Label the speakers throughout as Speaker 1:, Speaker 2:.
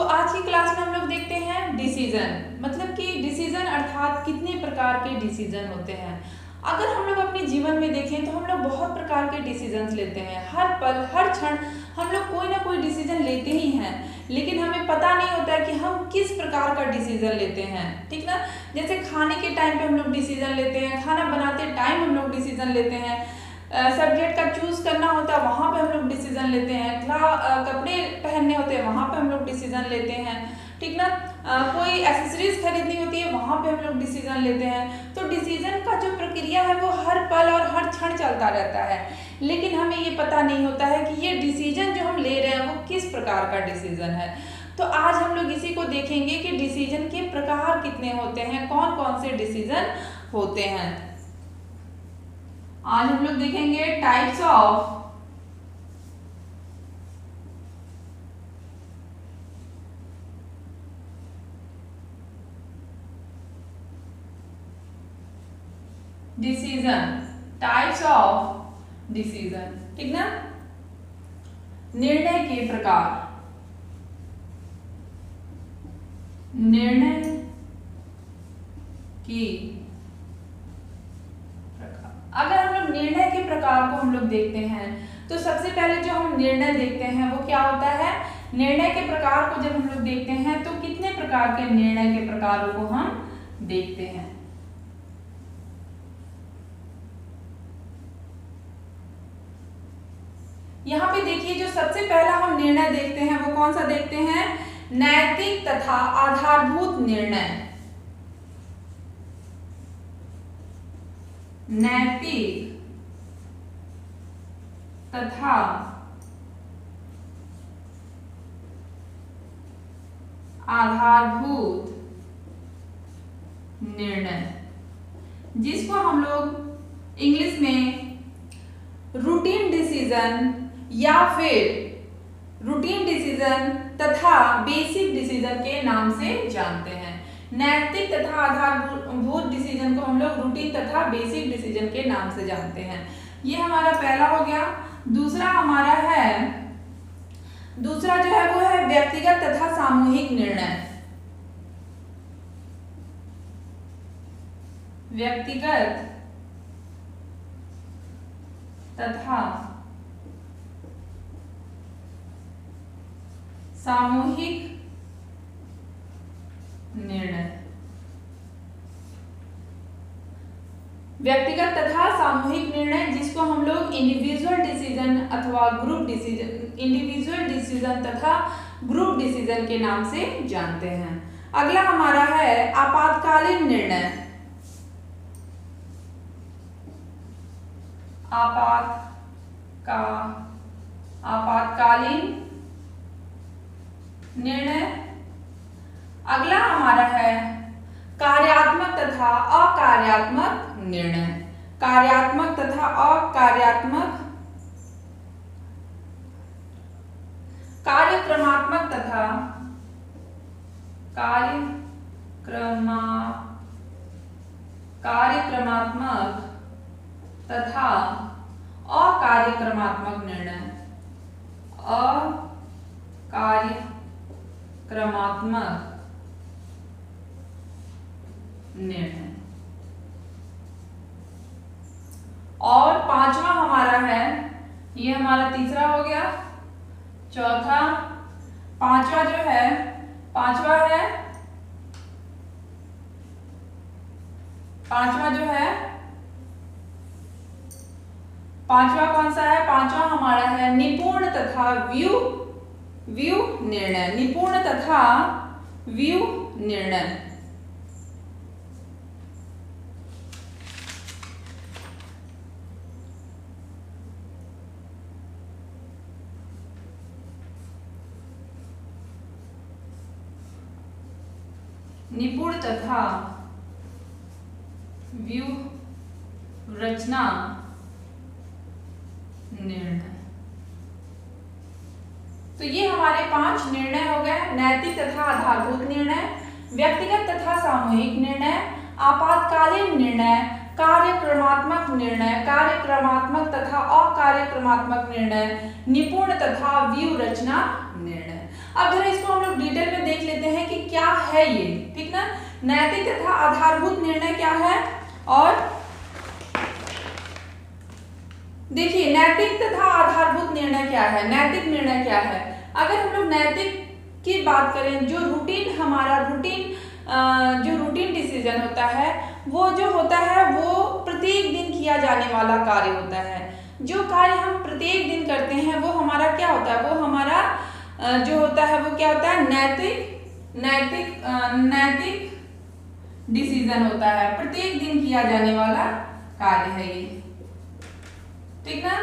Speaker 1: आज की क्लास में हम लोग देखते हैं डिसीजन, मतलब कि डिसीजन अर्थात कितने प्रकार के डिसीजन होते हैं। अगर हम लोग अपने जीवन में देखें तो हम लोग बहुत प्रकार के डिसीजंस लेते हैं। हर पल हर क्षण हम लोग कोई ना कोई डिसीजन लेते ही हैं, लेकिन हमें पता नहीं होता है कि हम किस प्रकार का डिसीजन लेते हैं। ठीक ना, जैसे खाने के टाइम पे हम लोग डिसीजन लेते हैं, खाना बनाते टाइम हम लोग डिसीजन लेते हैं, सब्जेक्ट का चूज करना होता है वहाँ पे हम लोग डिसीजन लेते हैं, कपड़े पहनने होते हैं वहाँ पे हम लोग डिसीजन लेते हैं। ठीक ना, कोई एसेसरीज खरीदनी होती है वहाँ पे हम लोग डिसीजन लेते हैं। तो डिसीजन का जो प्रक्रिया है वो हर पल और हर क्षण चलता रहता है, लेकिन हमें ये पता नहीं होता है कि ये डिसीजन जो हम ले रहे हैं वो किस प्रकार का डिसीजन है। तो आज हम लोग इसी को देखेंगे कि डिसीजन के प्रकार कितने होते हैं, कौन कौन से डिसीजन होते हैं। आज हम लोग देखेंगे types of decision, types of decision. ठीक ना, निर्णय के प्रकार, निर्णय की प्रकार। अगर हम लोग निर्णय के प्रकार को हम लोग देखते हैं तो सबसे पहले जो हम निर्णय देखते हैं वो क्या होता है। निर्णय के प्रकार को जब हम लोग देखते हैं तो कितने प्रकार के निर्णय के प्रकारों को हम देखते हैं। यहाँ पे देखिए जो सबसे पहला हम निर्णय देखते हैं वो कौन सा देखते हैं, नैतिक तथा आधारभूत निर्णय। नैतिक तथा आधारभूत निर्णय, जिसको हम लोग इंग्लिश में रूटीन डिसीजन या फिर रूटीन डिसीजन तथा बेसिक डिसीजन के नाम से जानते हैं। नैतिक तथा आधारभूत डिसीजन को हम लोग रूटीन तथा बेसिक डिसीजन के नाम से जानते हैं। ये हमारा पहला हो गया। दूसरा हमारा है, दूसरा जो है वो है व्यक्तिगत तथा सामूहिक निर्णय। व्यक्तिगत तथा सामूहिक निर्णय। व्यक्तिगत तथा सामूहिक निर्णय जिसको हम लोग इंडिविजुअल डिसीजन अथवा ग्रुप डिसीजन, इंडिविजुअल डिसीजन तथा ग्रुप डिसीजन के नाम से जानते हैं। अगला हमारा है आपातकालीन निर्णय। आपातकालीन निर्णय। अगला हमारा है कार्यात्मक तथा अकार्यात्मक निर्णय। कार्यात्मक तथा अकार्यात्मक, कार्यक्रमात्मक तथा कार्यक्रमात्मक तथा अकार्यक्रमात्मक निर्णय। अकार्यक्रमात्मक निर्णय। और पांचवा हमारा है, ये हमारा तीसरा हो गया। चौथा, पांचवा जो है, पांचवा कौन सा है, पांचवा हमारा है निपुण तथा व्यू निर्णय। निपुण तथा व्यू निर्णय। निपुण तथा व्यू रचना निर्णय। तो ये हमारे 5 निर्णय हो गए। नैतिक तथा आधारभूत निर्णय, व्यक्तिगत तथा सामूहिक निर्णय, आपातकालीन निर्णय, कार्यक्रमात्मक निर्णय, कार्यक्रमात्मक तथा अकार्यक्रमात्मक निर्णय, निपुण तथा व्यू रचना निर्णय। अब जरा इसको हम लोग डिटेल में देख लेते हैं कि क्या है ये, ठीक ना। नैतिक तथा आधारभूत निर्णय क्या है, और देखिए नैतिक तथा आधारभूत निर्णय क्या है। नैतिक निर्णय क्या है, अगर हम लोग नैतिक की बात करें, जो रूटीन डिसीजन होता है, वो जो होता है वो प्रत्येक दिन किया जाने वाला कार्य होता है। जो कार्य हम प्रत्येक दिन करते हैं वो हमारा क्या होता है, वो हमारा जो होता है वो क्या होता है, नैतिक डिसीजन होता है। प्रत्येक दिन किया जाने वाला कार्य है ये, ठीक ना।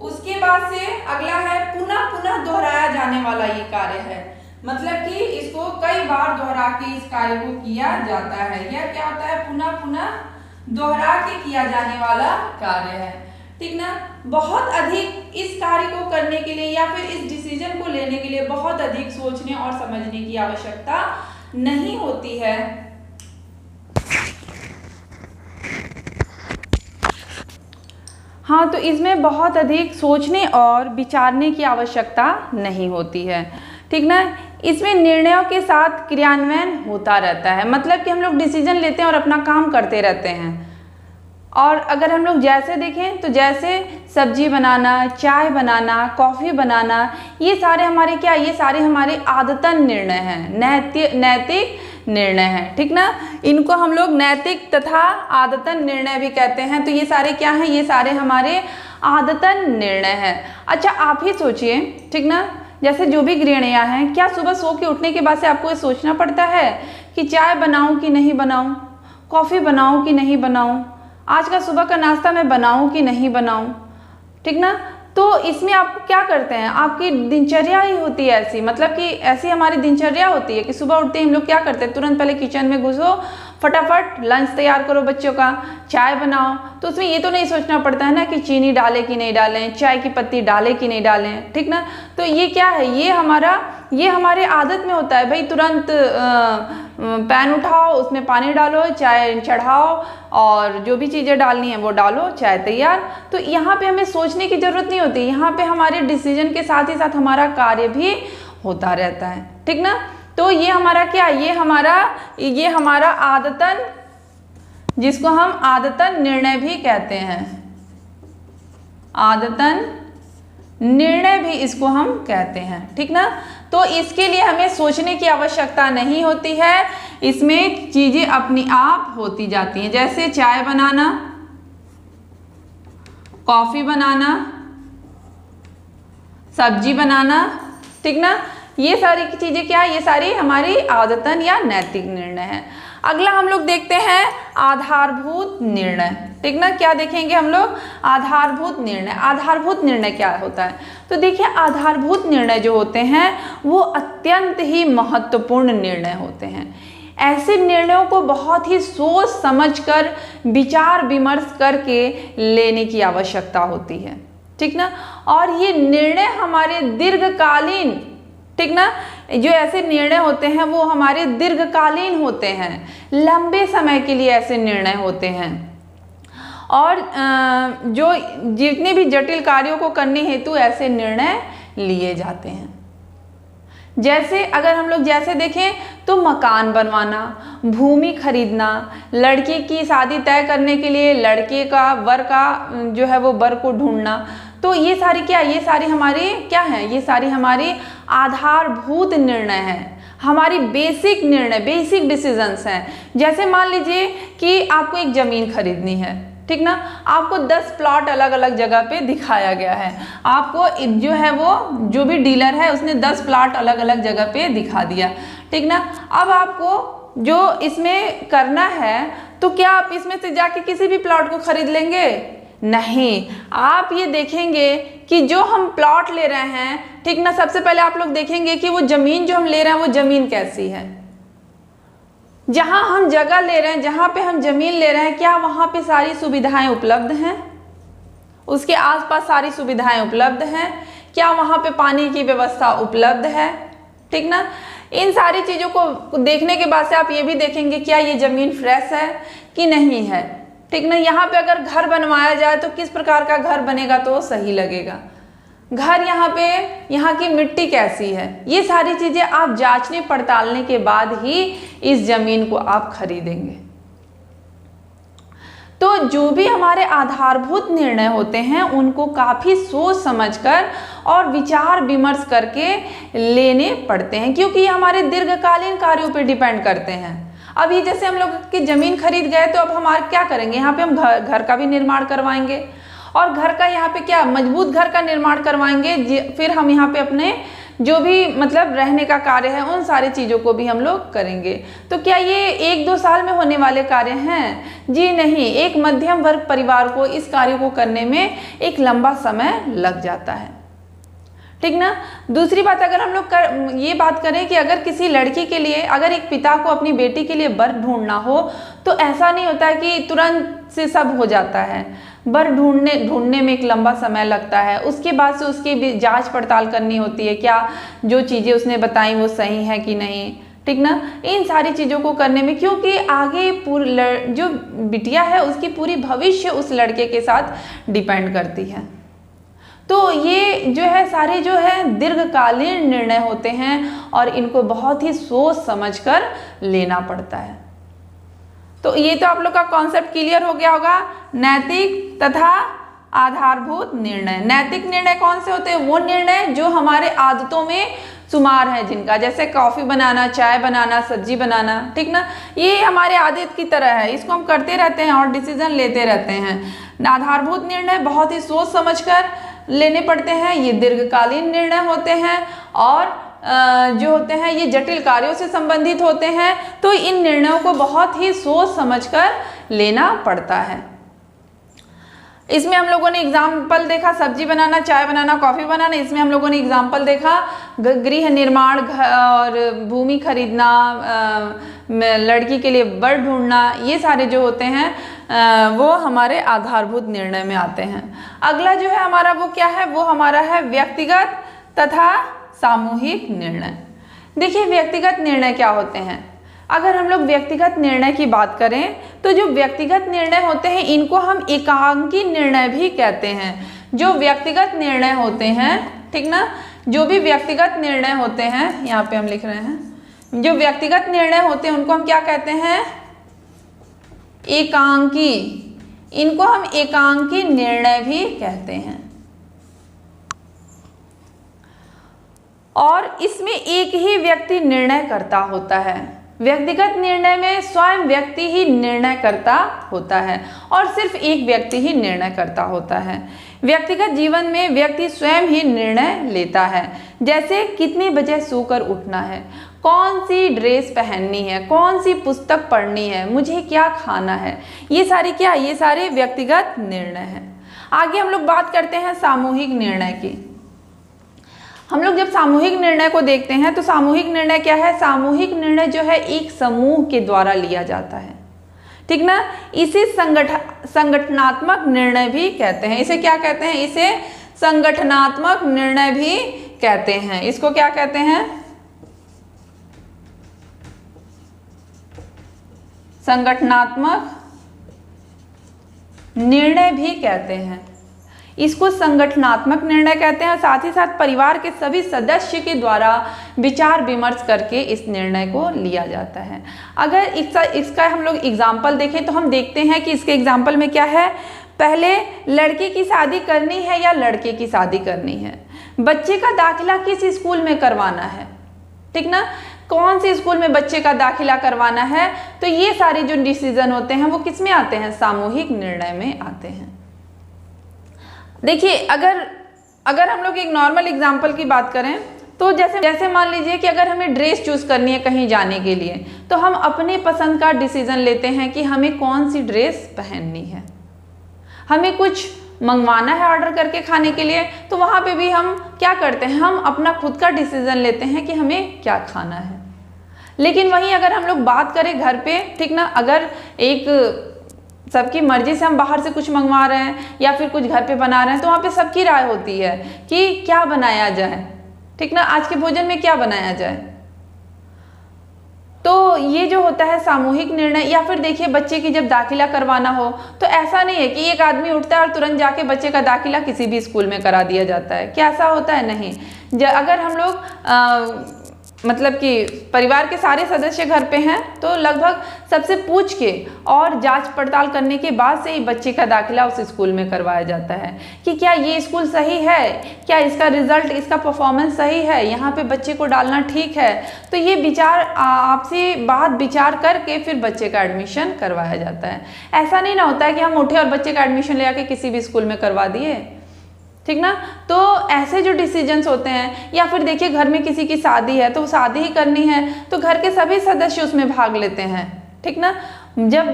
Speaker 1: उसके बाद से अगला है पुनः पुनः दोहराया जाने वाला ये कार्य है, मतलब कि इसको कई बार दोहरा के इस कार्य को किया जाता है। यह क्या होता है, पुनः पुनः दोहरा के किया जाने वाला कार्य है, ठीक ना। बहुत अधिक इस कार्य को करने के लिए या फिर इस डिसीजन को लेने के लिए बहुत अधिक सोचने और समझने की आवश्यकता नहीं होती है। हाँ, तो इसमें बहुत अधिक सोचने और विचारने की आवश्यकता नहीं होती है, ठीक ना। इसमें निर्णयों के साथ क्रियान्वयन होता रहता है, मतलब कि हम लोग डिसीजन लेते हैं और अपना काम करते रहते हैं। और अगर हम लोग जैसे देखें तो जैसे सब्जी बनाना, चाय बनाना, कॉफ़ी बनाना, ये सारे हमारे क्या, ये सारे हमारे आदतन निर्णय हैं, नैतिक निर्णय हैं, ठीक ना। इनको हम लोग नैतिक तथा आदतन निर्णय भी कहते हैं। तो ये सारे क्या हैं, ये सारे हमारे आदतन निर्णय हैं। अच्छा आप ही सोचिए, ठीक ना, जैसे जो भी गृहिणियाँ हैं, क्या सुबह सो के उठने के बाद से आपको ये सोचना पड़ता है कि चाय बनाऊं कि नहीं बनाऊं, कॉफ़ी बनाऊं कि नहीं बनाऊं, आज का सुबह का नाश्ता मैं बनाऊं कि नहीं बनाऊं, ठीक ना। तो इसमें आप क्या करते हैं, आपकी दिनचर्या ही होती है ऐसी, मतलब कि ऐसी हमारी दिनचर्या होती है कि सुबह उठते ही हम लोग क्या करते हैं, तुरंत पहले किचन में घुसो, फटाफट लंच तैयार करो बच्चों का, चाय बनाओ। तो उसमें ये तो नहीं सोचना पड़ता है ना कि चीनी डालें कि नहीं डालें, चाय की पत्ती डालें कि नहीं डालें, ठीक ना। तो ये क्या है, ये हमारे आदत में होता है भाई, तुरंत पैन उठाओ, उसमें पानी डालो, चाय चढ़ाओ और जो भी चीज़ें डालनी है वो डालो, चाय तैयार। तो यहाँ पे हमें सोचने की ज़रूरत नहीं होती, यहाँ पे हमारे डिसीजन के साथ ही साथ हमारा कार्य भी होता रहता है, ठीक ना। तो ये हमारा क्या, ये हमारा आदतन, जिसको हम आदतन निर्णय भी कहते हैं, आदतन निर्णय भी इसको हम कहते हैं, ठीक ना। तो इसके लिए हमें सोचने की आवश्यकता नहीं होती है, इसमें चीजें अपनी आप होती जाती हैं। जैसे चाय बनाना, कॉफी बनाना, सब्जी बनाना, ठीक ना, ये सारी चीजें क्या है, ये सारी हमारी आदतन या नैतिक निर्णय है। अगला हम लोग देखते हैं आधारभूत निर्णय, ठीक ना। क्या देखेंगे हम लोग, आधारभूत निर्णय। आधारभूत निर्णय क्या होता है, तो देखिए आधारभूत निर्णय जो होते हैं वो अत्यंत ही महत्वपूर्ण निर्णय होते हैं। ऐसे निर्णयों को बहुत ही सोच समझकर, विचार विमर्श करके लेने की आवश्यकता होती है, ठीक ना। और ये निर्णय हमारे दीर्घकालीन, ठीक ना, जो ऐसे निर्णय होते हैं वो हमारे दीर्घकालीन होते हैं, लंबे समय के लिए ऐसे निर्णय होते हैं। और जो जितने भी जटिल कार्यों को करने हेतु ऐसे निर्णय लिए जाते हैं। जैसे अगर हम लोग जैसे देखें तो मकान बनवाना, भूमि खरीदना, लड़की की शादी तय करने के लिए लड़के का वर का जो है वो वर को ढूंढना, तो ये सारी क्या, ये सारी हमारी क्या है, ये सारी हमारी आधारभूत निर्णय हैं, हमारी बेसिक निर्णय, बेसिक डिसीजंस हैं। जैसे मान लीजिए कि आपको एक ज़मीन खरीदनी है, ठीक ना, आपको 10 प्लॉट अलग अलग जगह पे दिखाया गया है, आपको जो है वो जो भी डीलर है उसने 10 प्लॉट अलग अलग जगह पे दिखा दिया, ठीक ना। अब आपको जो इसमें करना है, तो क्या आप इसमें से जाके किसी भी प्लॉट को खरीद लेंगे? नहीं, आप ये देखेंगे कि जो हम प्लॉट ले रहे हैं, ठीक ना, सबसे पहले आप लोग देखेंगे कि वो ज़मीन जो हम ले रहे हैं वो ज़मीन कैसी है। जहाँ हम जगह ले रहे हैं, जहाँ पे हम ज़मीन ले रहे हैं, क्या वहाँ पे सारी सुविधाएं उपलब्ध हैं? उसके आसपास सारी सुविधाएं उपलब्ध हैं? क्या वहाँ पे पानी की व्यवस्था उपलब्ध है? ठीक ना। इन सारी चीज़ों को देखने के बाद से आप ये भी देखेंगे क्या ये ज़मीन फ्रेश है कि नहीं है, ठीक ना। यहाँ पे अगर घर बनवाया जाए तो किस प्रकार का घर बनेगा तो सही लगेगा। घर यहाँ की मिट्टी कैसी है, ये सारी चीज़ें आप जांचने पड़तालने के बाद ही इस ज़मीन को आप खरीदेंगे। तो जो भी हमारे आधारभूत निर्णय होते हैं उनको काफ़ी सोच समझकर और विचार विमर्श करके लेने पड़ते हैं, क्योंकि ये हमारे दीर्घकालीन कार्यों पर डिपेंड करते हैं। अब ये जैसे हम लोग की ज़मीन खरीद गए तो अब हमारे क्या करेंगे, यहाँ पे हम घर का भी निर्माण करवाएंगे और घर का यहाँ पे क्या मजबूत घर का निर्माण करवाएंगे, फिर हम यहाँ पे अपने जो भी मतलब रहने का कार्य है उन सारी चीज़ों को भी हम लोग करेंगे। तो क्या ये 1-2 साल में होने वाले कार्य हैं? जी नहीं, एक मध्यम वर्ग परिवार को इस कार्य को करने में एक लंबा समय लग जाता है, ठीक ना। दूसरी बात, अगर हम लोग ये बात करें कि अगर किसी लड़की के लिए, अगर एक पिता को अपनी बेटी के लिए वर ढूंढना हो तो ऐसा नहीं होता है कि तुरंत से सब हो जाता है। वर ढूंढने में एक लंबा समय लगता है, उसके बाद से उसकी भी जांच पड़ताल करनी होती है, क्या जो चीज़ें उसने बताई वो सही है कि नहीं, ठीक ना। इन सारी चीज़ों को करने में, क्योंकि आगे जो बिटिया है उसकी पूरी भविष्य उस लड़के के साथ डिपेंड करती है। तो ये जो है सारे जो है दीर्घकालीन निर्णय होते हैं और इनको बहुत ही सोच समझकर लेना पड़ता है। तो ये तो आप लोग का कॉन्सेप्ट क्लियर हो गया होगा। नैतिक तथा आधारभूत निर्णय। नैतिक निर्णय कौन से होते हैं? वो निर्णय जो हमारे आदतों में शुमार है जिनका, जैसे कॉफ़ी बनाना, चाय बनाना, सब्जी बनाना, ठीक ना। ये हमारे आदत की तरह है, इसको हम करते रहते हैं और डिसीजन लेते रहते हैं। आधारभूत निर्णय बहुत ही सोच समझकर लेने पड़ते हैं, ये दीर्घकालीन निर्णय होते हैं और जो होते हैं ये जटिल कार्यों से संबंधित होते हैं। तो इन निर्णयों को बहुत ही सोच समझकर लेना पड़ता है। इसमें हम लोगों ने एग्जाम्पल देखा, सब्जी बनाना, चाय बनाना, कॉफ़ी बनाना। इसमें हम लोगों ने एग्जाम्पल देखा गृह निर्माण और भूमि खरीदना, लड़की के लिए वर ढूंढना, ये सारे जो होते हैं वो हमारे आधारभूत निर्णय में आते हैं। अगला जो है हमारा वो क्या है, वो हमारा है व्यक्तिगत तथा सामूहिक निर्णय। देखिए व्यक्तिगत निर्णय क्या होते हैं। अगर हम लोग व्यक्तिगत निर्णय की बात करें तो जो व्यक्तिगत निर्णय होते हैं इनको हम एकांकी निर्णय भी कहते हैं। जो व्यक्तिगत निर्णय होते हैं, ठीक ना, जो भी व्यक्तिगत निर्णय होते हैं, यहाँ पे हम लिख रहे हैं, जो व्यक्तिगत निर्णय होते हैं उनको हम क्या कहते हैं? एकांकी। इनको हम एकांकी निर्णय भी कहते हैं। और इसमें एक ही व्यक्ति निर्णय करता होता है। व्यक्तिगत निर्णय में स्वयं व्यक्ति ही निर्णय करता होता है और सिर्फ एक व्यक्ति ही निर्णय करता होता है। व्यक्तिगत जीवन में व्यक्ति स्वयं ही निर्णय लेता है, जैसे कितने बजे सोकर उठना है, कौन सी ड्रेस पहननी है, कौन सी पुस्तक पढ़नी है, मुझे क्या खाना है। ये सारे व्यक्तिगत निर्णय हैं। आगे हम लोग बात करते हैं सामूहिक निर्णय की। हम लोग जब सामूहिक निर्णय को देखते हैं तो सामूहिक निर्णय क्या है? सामूहिक निर्णय जो है एक समूह के द्वारा लिया जाता है, ठीक ना। इसे संगठनात्मक निर्णय भी कहते हैं। इसे क्या कहते हैं? इसे संगठनात्मक निर्णय भी कहते हैं। इसको क्या कहते हैं? संगठनात्मक निर्णय भी कहते हैं। इसको संगठनात्मक निर्णय कहते हैं। साथ ही साथ परिवार के सभी सदस्य के द्वारा विचार विमर्श करके इस निर्णय को लिया जाता है। अगर इसका हम लोग एग्जाम्पल देखें तो हम देखते हैं कि इसके एग्जाम्पल में क्या है। पहले लड़की की शादी करनी है या लड़के की शादी करनी है, बच्चे का दाखिला किस स्कूल में करवाना है, ठीक ना, कौन से स्कूल में बच्चे का दाखिला करवाना है। तो ये सारे जो डिसीजन होते हैं वो किस में आते हैं? सामूहिक निर्णय में आते हैं। देखिए अगर हम लोग एक नॉर्मल एग्जांपल की बात करें तो जैसे मान लीजिए कि अगर हमें ड्रेस चूज़ करनी है कहीं जाने के लिए, तो हम अपने पसंद का डिसीजन लेते हैं कि हमें कौन सी ड्रेस पहननी है। हमें कुछ मंगवाना है ऑर्डर करके खाने के लिए, तो वहाँ पे भी हम क्या करते हैं? हम अपना खुद का डिसीजन लेते हैं कि हमें क्या खाना है। लेकिन वहीं अगर हम लोग बात करें घर पे, ठीक ना, अगर एक सबकी मर्जी से हम बाहर से कुछ मंगवा रहे हैं या फिर कुछ घर पे बना रहे हैं, तो वहाँ पे सबकी राय होती है कि क्या बनाया जाए, ठीक ना, आज के भोजन में क्या बनाया जाए। तो ये जो होता है सामूहिक निर्णय। या फिर देखिए बच्चे की जब दाखिला करवाना हो तो ऐसा नहीं है कि एक आदमी उठता है और तुरंत जाके बच्चे का दाखिला किसी भी स्कूल में करा दिया जाता है। क्या ऐसा होता है? नहीं। अगर हम लोग मतलब कि परिवार के सारे सदस्य घर पे हैं तो लगभग सबसे पूछ के और जांच पड़ताल करने के बाद से ही बच्चे का दाखिला उस स्कूल में करवाया जाता है कि क्या ये स्कूल सही है, क्या इसका रिजल्ट, इसका परफॉर्मेंस सही है, यहाँ पे बच्चे को डालना ठीक है। तो ये विचार आपसी बात विचार करके फिर बच्चे का एडमिशन करवाया जाता है। ऐसा नहीं ना होता है कि हम उठे और बच्चे का एडमिशन ले आके किसी भी स्कूल में करवा दिए, ठीक ना। तो ऐसे जो डिसीजंस होते हैं, या फिर देखिए घर में किसी की शादी है तो शादी ही करनी है तो घर के सभी सदस्य उसमें भाग लेते हैं, ठीक ना। जब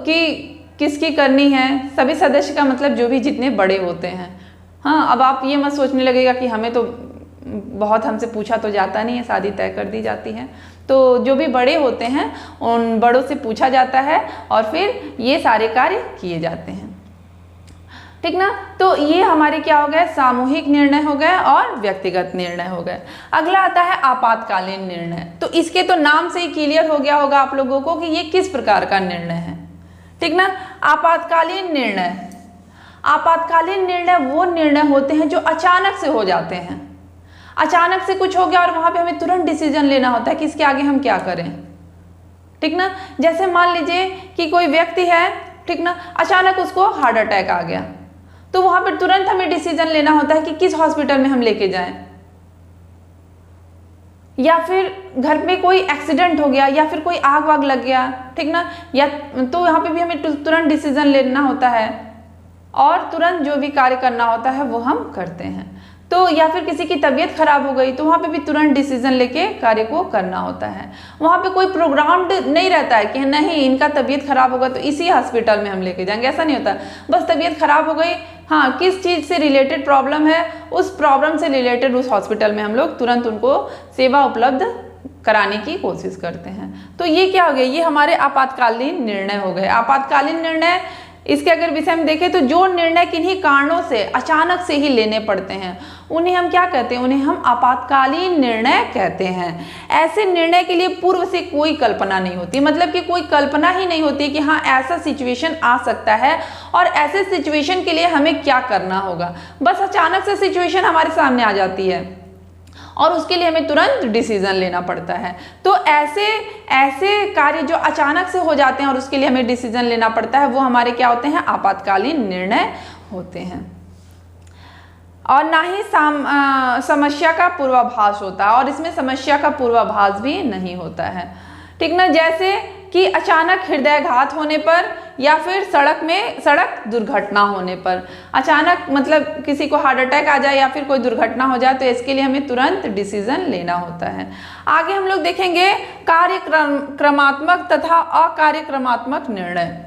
Speaker 1: कि किसकी करनी है, सभी सदस्य का मतलब जो भी जितने बड़े होते हैं। हाँ, अब आप ये मत सोचने लगेगा कि हमें तो बहुत हमसे पूछा तो जाता नहीं है, शादी तय कर दी जाती है। तो जो भी बड़े होते हैं उन बड़ों से पूछा जाता है और फिर ये सारे कार्य किए जाते हैं, ठीक ना। तो ये हमारे क्या हो गए, सामूहिक निर्णय हो गए और व्यक्तिगत निर्णय हो गए। अगला आता है आपातकालीन निर्णय। तो इसके तो नाम से ही क्लियर हो गया होगा आप लोगों को कि ये किस प्रकार का निर्णय है, ठीक ना। आपातकालीन निर्णय, आपातकालीन निर्णय वो निर्णय होते हैं जो अचानक से हो जाते हैं। अचानक से कुछ हो गया और वहां पे हमें तुरंत डिसीजन लेना होता है कि इसके आगे हम क्या करें, ठीक ना। जैसे मान लीजिए कि कोई व्यक्ति है, ठीक ना, अचानक उसको हार्ट अटैक आ गया तो वहां पर तुरंत हमें डिसीजन लेना होता है कि किस हॉस्पिटल में हम लेके जाएं। या फिर घर में कोई एक्सीडेंट हो गया या फिर कोई आग वाग लग गया, ठीक ना, या तो यहाँ पे भी हमें तुरंत डिसीजन लेना होता है और तुरंत जो भी कार्य करना होता है वो हम करते हैं। तो या फिर किसी की तबीयत खराब हो गई तो वहाँ पे भी तुरंत डिसीजन लेके कार्य को करना होता है। वहाँ पे कोई प्रोग्राम्ड नहीं रहता है कि नहीं इनका तबीयत खराब होगा तो इसी हॉस्पिटल में हम लेके जाएंगे, ऐसा नहीं होता। बस तबीयत खराब हो गई, हाँ, किस चीज़ से रिलेटेड प्रॉब्लम है, उस प्रॉब्लम से रिलेटेड उस हॉस्पिटल में हम लोग तुरंत उनको सेवा उपलब्ध कराने की कोशिश करते हैं। तो ये क्या हो गया, ये हमारे आपातकालीन निर्णय हो गए। आपातकालीन निर्णय, इसके अगर विषय में देखें तो जो निर्णय किन्हीं कारणों से अचानक से ही लेने पड़ते हैं उन्हें हम क्या कहते हैं, उन्हें हम आपातकालीन निर्णय कहते हैं। ऐसे निर्णय के लिए पूर्व से कोई कल्पना नहीं होती, मतलब कि कोई कल्पना ही नहीं होती कि हाँ ऐसा सिचुएशन आ सकता है और ऐसे सिचुएशन के लिए हमें क्या करना होगा। बस अचानक से सिचुएशन हमारे सामने आ जाती है और उसके लिए हमें तुरंत डिसीजन लेना पड़ता है। तो ऐसे कार्य जो अचानक से हो जाते हैं और उसके लिए हमें डिसीजन लेना पड़ता है वो हमारे क्या होते हैं, आपातकालीन निर्णय होते हैं। और ना ही समस्या का पूर्वाभास होता है, और इसमें समस्या का पूर्वाभास भी नहीं होता है, ठीक ना। जैसे कि अचानक हृदयघात होने पर या फिर सड़क दुर्घटना होने पर, अचानक मतलब किसी को हार्ट अटैक आ जाए या फिर कोई दुर्घटना हो जाए तो इसके लिए हमें तुरंत डिसीजन लेना होता है। आगे हम लोग देखेंगे कार्यक्रमात्मक तथा अकार्यक्रमात्मक निर्णय,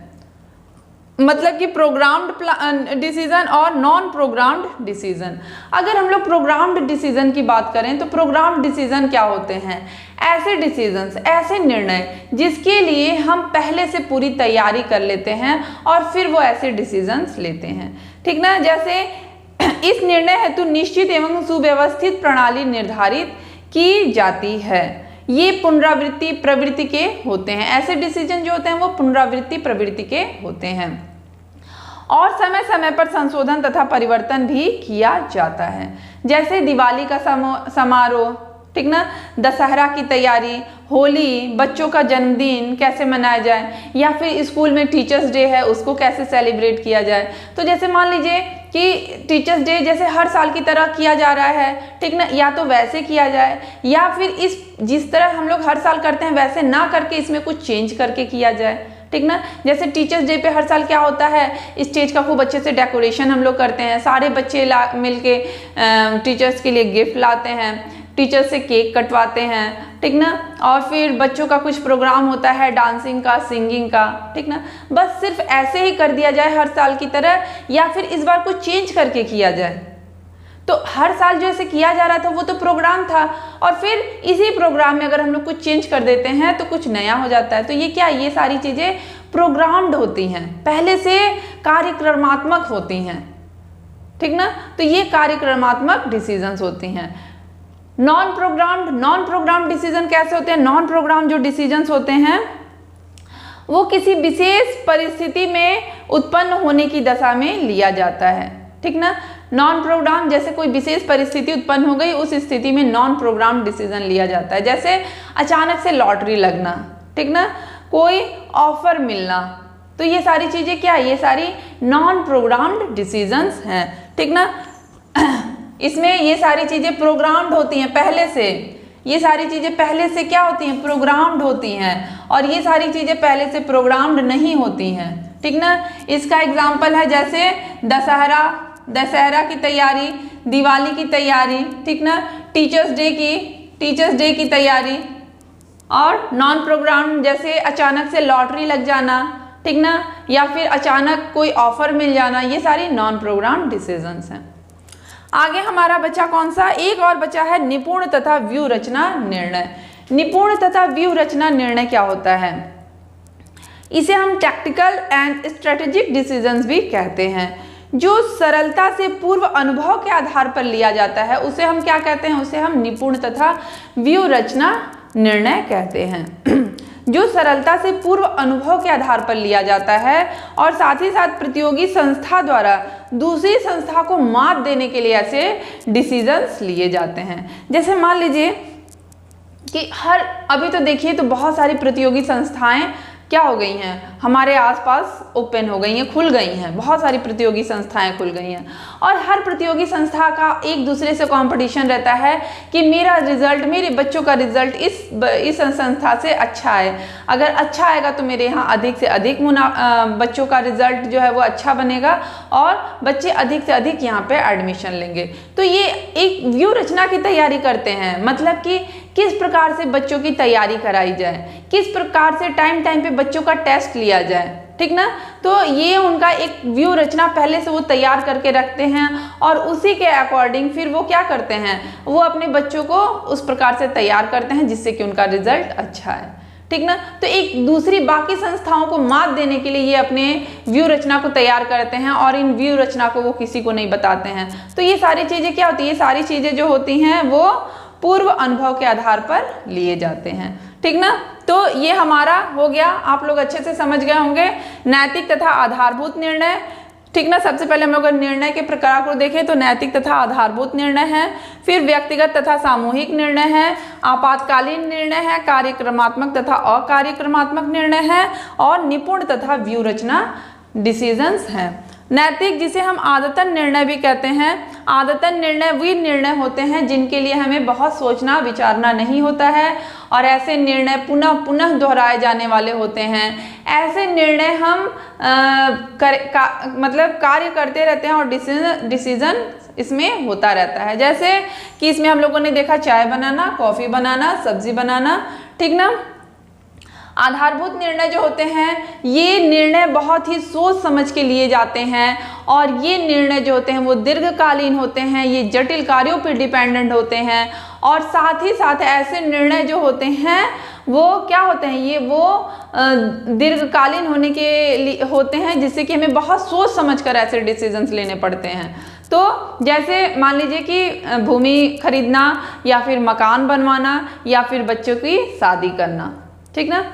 Speaker 1: मतलब कि प्रोग्राम्ड डिसीजन और नॉन प्रोग्राम्ड डिसीजन। अगर हम लोग प्रोग्राम्ड डिसीजन की बात करें तो प्रोग्राम्ड डिसीजन क्या होते हैं, ऐसे डिसीजंस, ऐसे निर्णय जिसके लिए हम पहले से पूरी तैयारी कर लेते हैं और फिर वो ऐसे डिसीजंस लेते हैं, ठीक ना। जैसे इस निर्णय हेतु निश्चित एवं सुव्यवस्थित प्रणाली निर्धारित की जाती है, ये पुनरावृत्ति प्रवृत्ति के होते हैं। ऐसे डिसीजन जो होते हैं वो पुनरावृत्ति प्रवृत्ति के होते हैं और समय समय पर संशोधन तथा परिवर्तन भी किया जाता है। जैसे दिवाली का समारोह, ठीक ना, दशहरा की तैयारी, होली, बच्चों का जन्मदिन कैसे मनाया जाए, या फिर स्कूल में टीचर्स डे है उसको कैसे सेलिब्रेट किया जाए। तो जैसे मान लीजिए कि टीचर्स डे जैसे हर साल की तरह किया जा रहा है, ठीक ना, या तो वैसे किया जाए या फिर जिस तरह हम लोग हर साल करते हैं वैसे ना करके इसमें कुछ चेंज करके किया जाए, ठीक ना। जैसे टीचर्स डे पे हर साल क्या होता है, स्टेज का खूब अच्छे से डेकोरेशन हम लोग करते हैं, सारे बच्चे मिलके टीचर्स के लिए गिफ्ट लाते हैं, टीचर से केक कटवाते हैं, ठीक ना, और फिर बच्चों का कुछ प्रोग्राम होता है डांसिंग का, सिंगिंग का, ठीक ना। बस सिर्फ ऐसे ही कर दिया जाए हर साल की तरह या फिर इस बार कुछ चेंज करके किया जाए। तो हर साल जैसे किया जा रहा था वो तो प्रोग्राम था और फिर इसी प्रोग्राम में अगर हम लोग कुछ चेंज कर देते हैं तो कुछ नया हो जाता है। तो ये क्या, ये सारी चीज़ें प्रोग्राम्ड होती हैं, पहले से कार्यक्रमात्मक होती हैं, ठीक ना। तो ये कार्यक्रमात्मक डिसीजंस होती हैं। नॉन प्रोग्राम्ड डिसीजन कैसे होते हैं? नॉन प्रोग्राम जो डिसीजंस होते हैं वो किसी विशेष परिस्थिति में उत्पन्न होने की दशा में लिया जाता है, ठीक ना। नॉन प्रोग्राम, जैसे कोई विशेष परिस्थिति उत्पन्न हो गई, उस स्थिति में नॉन प्रोग्राम डिसीजन लिया जाता है। जैसे अचानक से लॉटरी लगना, ठीक ना, कोई ऑफर मिलना, तो ये सारी चीजें क्या है? ये सारी नॉन प्रोग्राम्ड डिसीजंस हैं, ठीक ना। इसमें ये सारी चीजें प्रोग्राम्ड होती हैं पहले से, ये सारी चीजें पहले से क्या होती हैं? प्रोग्राम्ड होती हैं, और ये सारी चीजें पहले से प्रोग्राम्ड नहीं होती हैं, ठीक ना। इसका एग्जाम्पल है जैसे दशहरा की तैयारी, दिवाली की तैयारी, ठीक ना, टीचर्स डे की तैयारी। और नॉन प्रोग्राम जैसे अचानक से लॉटरी लग जाना, ठीक ना, या फिर अचानक कोई ऑफर मिल जाना, ये सारी नॉन प्रोग्राम डिसीजंस हैं। आगे हमारा बचा कौन सा? एक और बचा है निपुण तथा व्यू रचना निर्णय। निपुण तथा व्यू रचना निर्णय क्या होता है? इसे हम टैक्टिकल एंड स्ट्रेटेजिक डिसीजंस भी कहते हैं। जो सरलता से पूर्व अनुभव के आधार पर लिया जाता है उसे हम क्या कहते हैं? उसे हम निपुण तथा व्यू रचना निर्णय कहते हैं। जो सरलता से पूर्व अनुभव के आधार पर लिया जाता है और साथ ही साथ प्रतियोगी संस्था द्वारा दूसरी संस्था को मात देने के लिए ऐसे डिसीजंस लिए जाते हैं। जैसे मान लीजिए कि अभी तो देखिए तो बहुत सारी प्रतियोगी संस्थाएं क्या हो गई हैं, हमारे आसपास ओपन हो गई हैं, खुल गई हैं, बहुत सारी प्रतियोगी संस्थाएं खुल गई हैं, और हर प्रतियोगी संस्था का एक दूसरे से कंपटीशन रहता है कि मेरा रिजल्ट, मेरे बच्चों का रिजल्ट इस संस्था से अच्छा है, अगर अच्छा आएगा तो मेरे यहाँ अधिक से अधिक बच्चों का रिजल्ट जो है वो अच्छा बनेगा और बच्चे अधिक से अधिक यहाँ पे एडमिशन लेंगे। तो ये एक व्यू रचना की तैयारी करते हैं, मतलब कि किस प्रकार से बच्चों की तैयारी कराई जाए, किस प्रकार से टाइम पे बच्चों का टेस्ट लिया जाए, ठीक ना। तो ये उनका एक व्यू रचना पहले से वो तैयार करके रखते हैं और उसी के अकॉर्डिंग फिर वो क्या करते हैं, वो अपने बच्चों को उस प्रकार से तैयार करते हैं जिससे कि उनका रिजल्ट अच्छा है, ठीक ना। तो एक दूसरी बाकी संस्थाओं को मात देने के लिए ये अपने व्यू रचना को तैयार करते हैं और इन व्यू रचना को वो किसी को नहीं बताते हैं। तो ये सारी चीजें क्या होती है? ये सारी चीजें जो होती हैं वो पूर्व अनुभव के आधार पर लिए जाते हैं, ठीक ना। तो ये हमारा हो गया, आप लोग अच्छे से समझ गए होंगे नैतिक तथा आधारभूत निर्णय, ठीक ना। सबसे पहले हम लोग निर्णय के प्रकार को देखें तो नैतिक तथा आधारभूत निर्णय है, फिर व्यक्तिगत तथा सामूहिक निर्णय है, आपातकालीन निर्णय है, कार्यक्रमात्मक तथा अकार्यक्रमात्मक निर्णय है, और निपुण तथा व्यू रचना डिसीजंस हैं। नैतिक, जिसे हम आदतन निर्णय भी कहते हैं, आदतन निर्णय वे निर्णय होते हैं जिनके लिए हमें बहुत सोचना विचारना नहीं होता है और ऐसे निर्णय पुनः पुनः दोहराए जाने वाले होते हैं। ऐसे निर्णय हम मतलब कार्य करते रहते हैं और डिसीजन इसमें होता रहता है। जैसे कि इसमें हम लोगों ने देखा चाय बनाना, कॉफ़ी बनाना, सब्जी बनाना, ठीक ना। आधारभूत निर्णय जो होते हैं ये निर्णय बहुत ही सोच समझ के लिए जाते हैं और ये निर्णय जो होते हैं वो दीर्घकालीन होते हैं, ये जटिल कार्यों पर डिपेंडेंट होते हैं और साथ ही साथ ऐसे निर्णय जो होते हैं वो क्या होते हैं, ये वो दीर्घकालीन होने के लिए होते हैं जिससे कि हमें बहुत सोच समझ कर ऐसे डिसीजंस लेने पड़ते हैं। तो जैसे मान लीजिए कि भूमि खरीदना या फिर मकान बनवाना या फिर बच्चों की शादी करना, ठीक ना।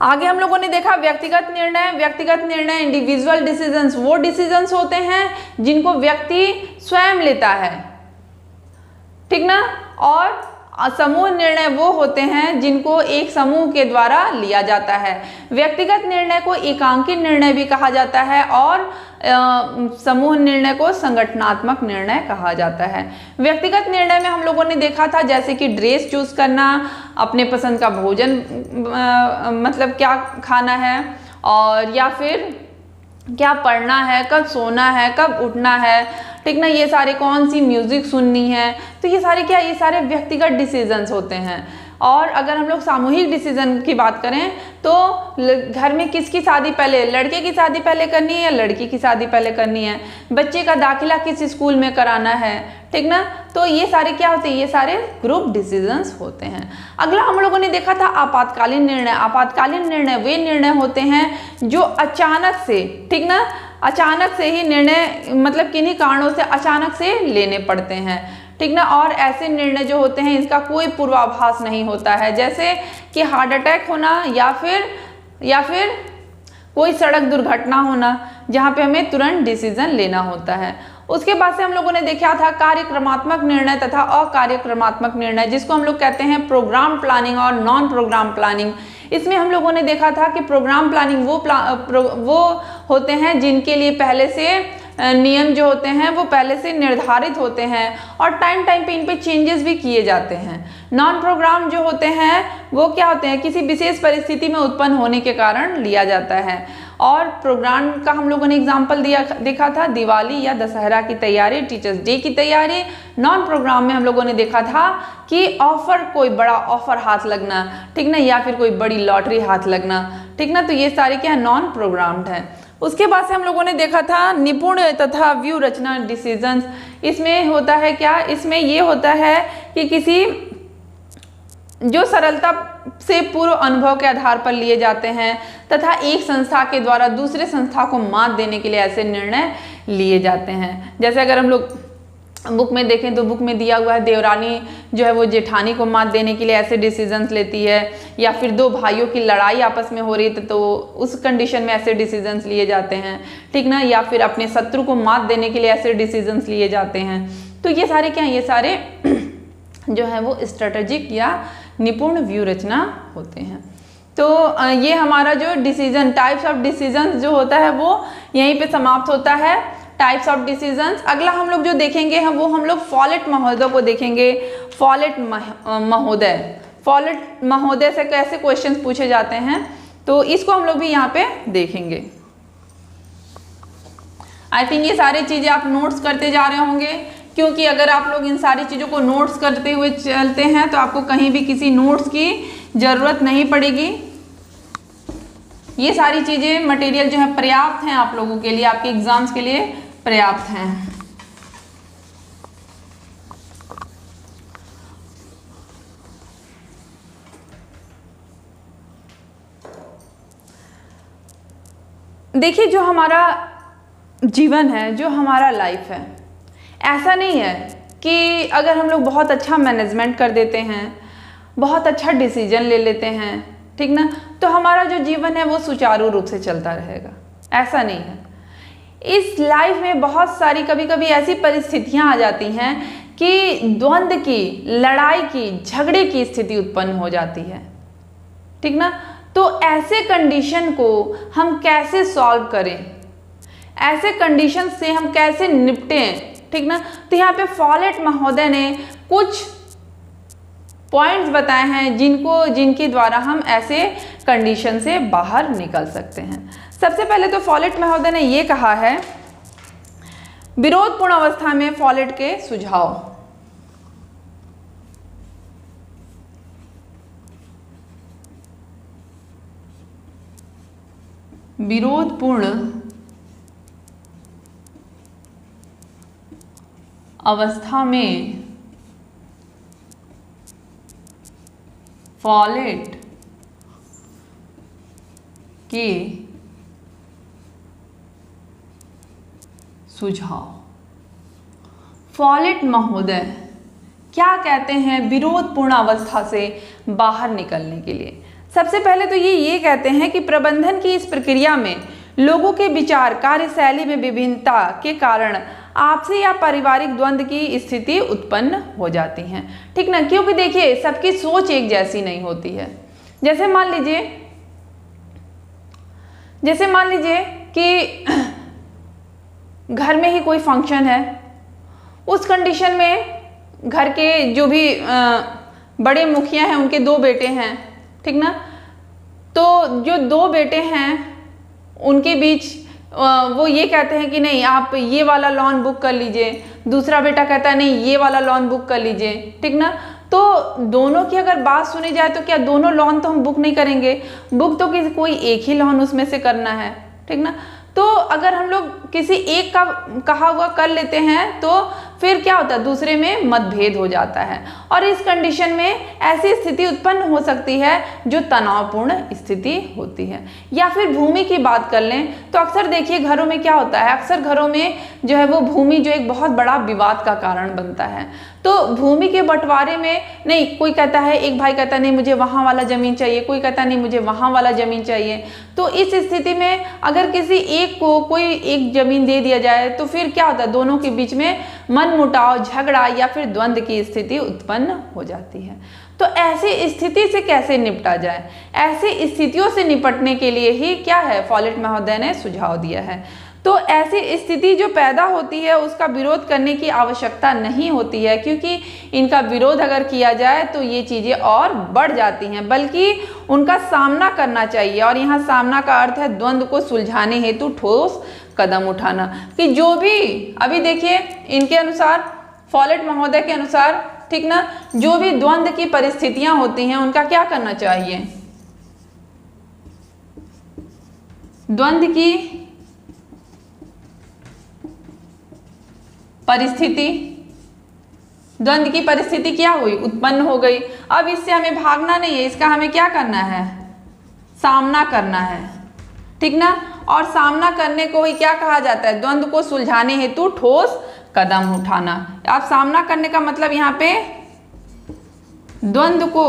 Speaker 1: आगे हम लोगों ने देखा व्यक्तिगत निर्णय। व्यक्तिगत निर्णय इंडिविजुअल डिसीजंस वो डिसीजंस होते हैं जिनको व्यक्ति स्वयं लेता है, ठीक ना। और समूह निर्णय वो होते हैं जिनको एक समूह के द्वारा लिया जाता है। व्यक्तिगत निर्णय को एकांकी निर्णय भी कहा जाता है और समूह निर्णय को संगठनात्मक निर्णय कहा जाता है। व्यक्तिगत निर्णय में हम लोगों ने देखा था जैसे कि ड्रेस चूज करना, अपने पसंद का भोजन मतलब क्या खाना है और या फिर क्या पढ़ना है, कब सोना है, कब उठना है, ठीक ना। ये सारे कौन सी म्यूजिक सुननी है, तो ये सारे क्या, ये सारे व्यक्तिगत डिसीजंस होते हैं। और अगर हम लोग सामूहिक डिसीजन की बात करें तो घर में किसकी शादी पहले, लड़के की शादी पहले करनी है या लड़की की शादी पहले करनी है, बच्चे का दाखिला किस स्कूल में कराना है, ठीक ना। तो ये सारे क्या होते हैं, ये सारे ग्रुप डिसीजंस होते हैं। अगला हम लोगों ने देखा था आपातकालीन निर्णय। आपातकालीन निर्णय वे निर्णय होते हैं जो अचानक से, ठीक ना, अचानक से ही निर्णय मतलब किन्हीं कारणों से अचानक से लेने पड़ते हैं, ठीक ना। और ऐसे निर्णय जो होते हैं इसका कोई पूर्वाभास नहीं होता है, जैसे कि हार्ट अटैक होना या फिर कोई सड़क दुर्घटना होना, जहाँ पे हमें तुरंत डिसीजन लेना होता है। उसके बाद से हम लोगों ने देखा था कार्यक्रमात्मक निर्णय तथा अकार्यक्रमात्मक निर्णय, जिसको हम लोग कहते हैं प्रोग्राम प्लानिंग और नॉन प्रोग्राम प्लानिंग। इसमें हम लोगों ने देखा था कि प्रोग्राम प्लानिंग वो होते हैं जिनके लिए पहले से नियम जो होते हैं वो पहले से निर्धारित होते हैं और टाइम पे इन पे चेंजेस भी किए जाते हैं। नॉन प्रोग्राम जो होते हैं वो क्या होते हैं, किसी विशेष परिस्थिति में उत्पन्न होने के कारण लिया जाता है। और प्रोग्राम का हम लोगों ने एग्जाम्पल देखा था दिवाली या दशहरा की तैयारी, टीचर्स डे की तैयारी। नॉन प्रोग्राम में हम लोगों ने देखा था कि कोई बड़ा ऑफर हाथ लगना, ठीक ना, या फिर कोई बड़ी लॉटरी हाथ लगना, ठीक ना। तो ये सारे क्या है, नॉन प्रोग्राम्ड है। उसके बाद से हम लोगों ने देखा था निपुण तथा व्यू रचना डिसीजंस। इसमें होता है क्या, इसमें ये होता है कि किसी जो सरलता से पूर्व अनुभव के आधार पर लिए जाते हैं तथा एक संस्था के द्वारा दूसरे संस्था को मात देने के लिए ऐसे निर्णय लिए जाते हैं। जैसे अगर हम लोग बुक में देखें तो बुक में दिया हुआ है देवरानी जो है वो जेठानी को मात देने के लिए ऐसे डिसीजंस लेती है, या फिर दो भाइयों की लड़ाई आपस में हो रही है तो उस कंडीशन में ऐसे डिसीजंस लिए जाते हैं, ठीक ना, या फिर अपने शत्रु को मात देने के लिए ऐसे डिसीजंस लिए जाते हैं। तो ये सारे क्या हैं, ये सारे जो है वो स्ट्रेटेजिक या निपुण व्यू रचना होते हैं। तो ये हमारा जो डिसीजन टाइप्स ऑफ डिसीजंस जो होता है वो यहीं पे समाप्त होता है, टाइप्स ऑफ डिसीजंस। अगला हम लोग जो देखेंगे हम लोग फॉलेट महोदय को देखेंगे। फॉलेट महोदय से कैसे क्वेश्चंस पूछे जाते हैं, तो इसको हम लोग भी यहाँ पे देखेंगे। आई थिंक ये सारी चीजें आप नोट्स करते जा रहे होंगे, क्योंकि अगर आप लोग इन सारी चीज़ों को नोट्स करते हुए चलते हैं तो आपको कहीं भी किसी नोट्स की ज़रूरत नहीं पड़ेगी। ये सारी चीज़ें मटेरियल जो है पर्याप्त हैं आप लोगों के लिए, आपके एग्जाम्स के लिए पर्याप्त हैं। देखिए, जो हमारा जीवन है, जो हमारा लाइफ है, ऐसा नहीं है कि अगर हम लोग बहुत अच्छा मैनेजमेंट कर देते हैं, बहुत अच्छा डिसीजन ले लेते हैं, ठीक ना, तो हमारा जो जीवन है वो सुचारू रूप से चलता रहेगा। ऐसा नहीं है। इस लाइफ में बहुत सारी कभी कभी ऐसी परिस्थितियां आ जाती हैं कि द्वंद्व की, लड़ाई की, झगड़े की स्थिति उत्पन्न हो जाती है, ठीक ना। तो ऐसे कंडीशन को हम कैसे सॉल्व करें, ऐसे कंडीशन से हम कैसे निपटें, ठीक ना। तो यहाँ पे फॉलेट महोदय ने कुछ पॉइंट्स बताए हैं जिनके द्वारा हम ऐसे कंडीशन से बाहर निकल सकते हैं। सबसे पहले तो फॉलेट महोदय ने ये कहा है, विरोधपूर्ण अवस्था में फॉलेट के सुझाव। विरोधपूर्ण अवस्था में फॉलेट के सुझाव। फॉलेट महोदय क्या कहते हैं विरोधपूर्ण अवस्था से बाहर निकलने के लिए? सबसे पहले तो ये कहते हैं कि प्रबंधन की इस प्रक्रिया में लोगों के विचार, कार्यशैली में विभिन्नता के कारण आपसी या पारिवारिक द्वंद्व की स्थिति उत्पन्न हो जाती है, ठीक ना। क्योंकि देखिए, सबकी सोच एक जैसी नहीं होती है। जैसे मान लीजिए कि घर में ही कोई फंक्शन है, उस कंडीशन में घर के जो भी बड़े मुखिया हैं उनके 2 बेटे हैं, ठीक ना। तो जो 2 बेटे हैं उनके बीच वो ये कहते हैं कि नहीं आप ये वाला लॉन बुक कर लीजिए, दूसरा बेटा कहता है नहीं ये वाला लॉन बुक कर लीजिए, ठीक ना। तो दोनों की अगर बात सुनी जाए तो क्या दोनों लॉन तो हम बुक नहीं करेंगे, बुक तो किसी कोई एक ही लॉन उसमें से करना है, ठीक ना। तो अगर हम लोग किसी एक का कहा हुआ कर लेते हैं तो फिर क्या होता है, दूसरे में मतभेद हो जाता है और इस कंडीशन में ऐसी स्थिति उत्पन्न हो सकती है जो तनावपूर्ण स्थिति होती है। या फिर भूमि की बात कर लें तो अक्सर देखिए घरों में क्या होता है, अक्सर घरों में जो है वो भूमि जो एक बहुत बड़ा विवाद का कारण बनता है। तो भूमि के बंटवारे में नहीं, कोई कहता है, एक भाई कहता है नहीं मुझे वहाँ वाला ज़मीन चाहिए, कोई कहता है नहीं मुझे वहाँ वाला ज़मीन चाहिए। तो इस स्थिति में अगर किसी एक को कोई एक ज़मीन दे दिया जाए तो फिर क्या होता है, दोनों के बीच में मनमुटाव, झगड़ा या फिर द्वंद्व की स्थिति उत्पन्न हो जाती है। तो ऐसी स्थिति से कैसे निपटा जाए, ऐसी स्थितियों से निपटने के लिए ही क्या है, फॉलेट महोदय ने सुझाव दिया है। तो ऐसी स्थिति जो पैदा होती है उसका विरोध करने की आवश्यकता नहीं होती है, क्योंकि इनका विरोध अगर किया जाए तो ये चीज़ें और बढ़ जाती हैं, बल्कि उनका सामना करना चाहिए। और यहाँ सामना का अर्थ है द्वंद्व को सुलझाने हेतु ठोस कदम उठाना। कि जो भी अभी देखिए इनके अनुसार, फॉलेट महोदय के अनुसार, ठीक ना, जो भी द्वंद्व की परिस्थितियां होती हैं उनका क्या करना चाहिए, द्वंद्व की परिस्थिति, द्वंद्व की परिस्थिति क्या हुई, उत्पन्न हो गई। अब इससे हमें भागना नहीं है, इसका हमें क्या करना है, सामना करना है, ठीक ना। और सामना करने को ही क्या कहा जाता है, द्वंद्व को सुलझाने हेतु ठोस कदम उठाना। आप सामना करने का मतलब यहाँ पे द्वंद्व को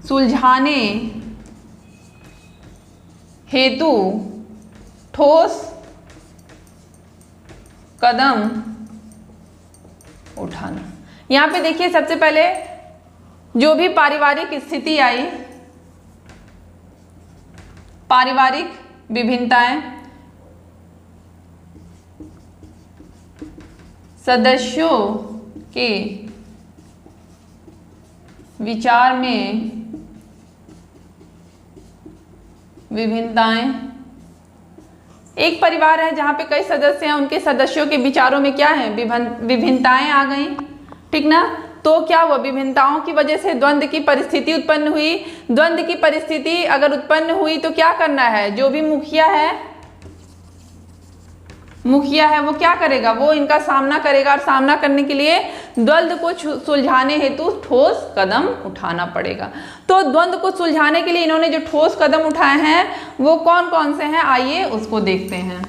Speaker 1: सुलझाने हेतु ठोस कदम उठाना। यहाँ पे देखिए सबसे पहले जो भी पारिवारिक स्थिति आई, पारिवारिक विभिन्नताएं, सदस्यों के विचार में विभिन्नताएं, एक परिवार है जहाँ पे कई सदस्य हैं, उनके सदस्यों के विचारों में क्या है, विभिन्नताएं आ गई, ठीक ना। तो क्या हुआ, विभिन्नताओं की वजह से द्वंद्व की परिस्थिति उत्पन्न हुई। द्वंद्व की परिस्थिति अगर उत्पन्न हुई तो क्या करना है, जो भी मुखिया है वो क्या करेगा, वो इनका सामना करेगा। और सामना करने के लिए द्वंद्व को सुलझाने हेतु ठोस कदम उठाना पड़ेगा। तो द्वंद्व को सुलझाने के लिए इन्होंने जो ठोस कदम उठाए हैं वो कौन कौन से हैं, आइए उसको देखते हैं।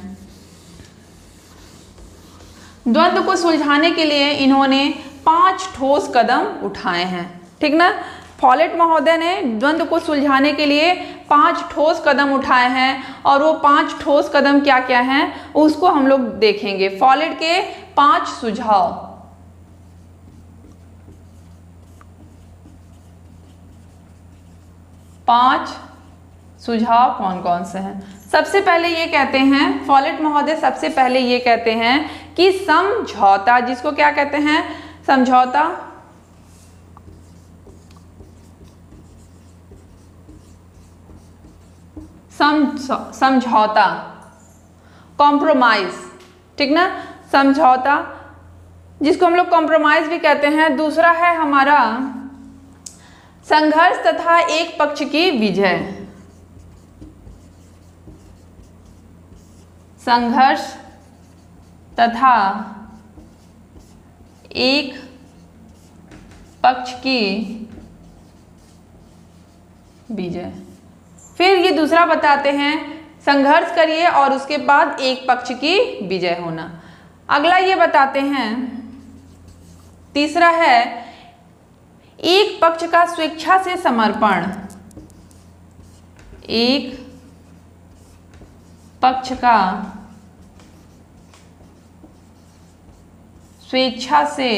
Speaker 1: द्वंद्व को सुलझाने के लिए इन्होंने 5 ठोस कदम उठाए हैं, ठीक ना। फॉलेट महोदय ने द्वंद्व को सुलझाने के लिए 5 ठोस कदम उठाए हैं, और वो 5 ठोस कदम क्या क्या हैं उसको हम लोग देखेंगे। फॉलेट के 5 सुझाव, 5 सुझाव कौन कौन से हैं। सबसे पहले ये कहते हैं, फॉलेट महोदय सबसे पहले ये कहते हैं कि समझौता, जिसको क्या कहते हैं, समझौता, समझौता, कॉम्प्रोमाइज, ठीक ना, समझौता जिसको हम लोग कॉम्प्रोमाइज भी कहते हैं। दूसरा है हमारा संघर्ष तथा एक पक्ष की विजय, संघर्ष तथा एक पक्ष की विजय। फिर ये दूसरा बताते हैं, संघर्ष करिए और उसके बाद एक पक्ष की विजय होना। अगला ये बताते हैं, तीसरा है एक पक्ष का स्वेच्छा से समर्पण, एक पक्ष का स्वेच्छा से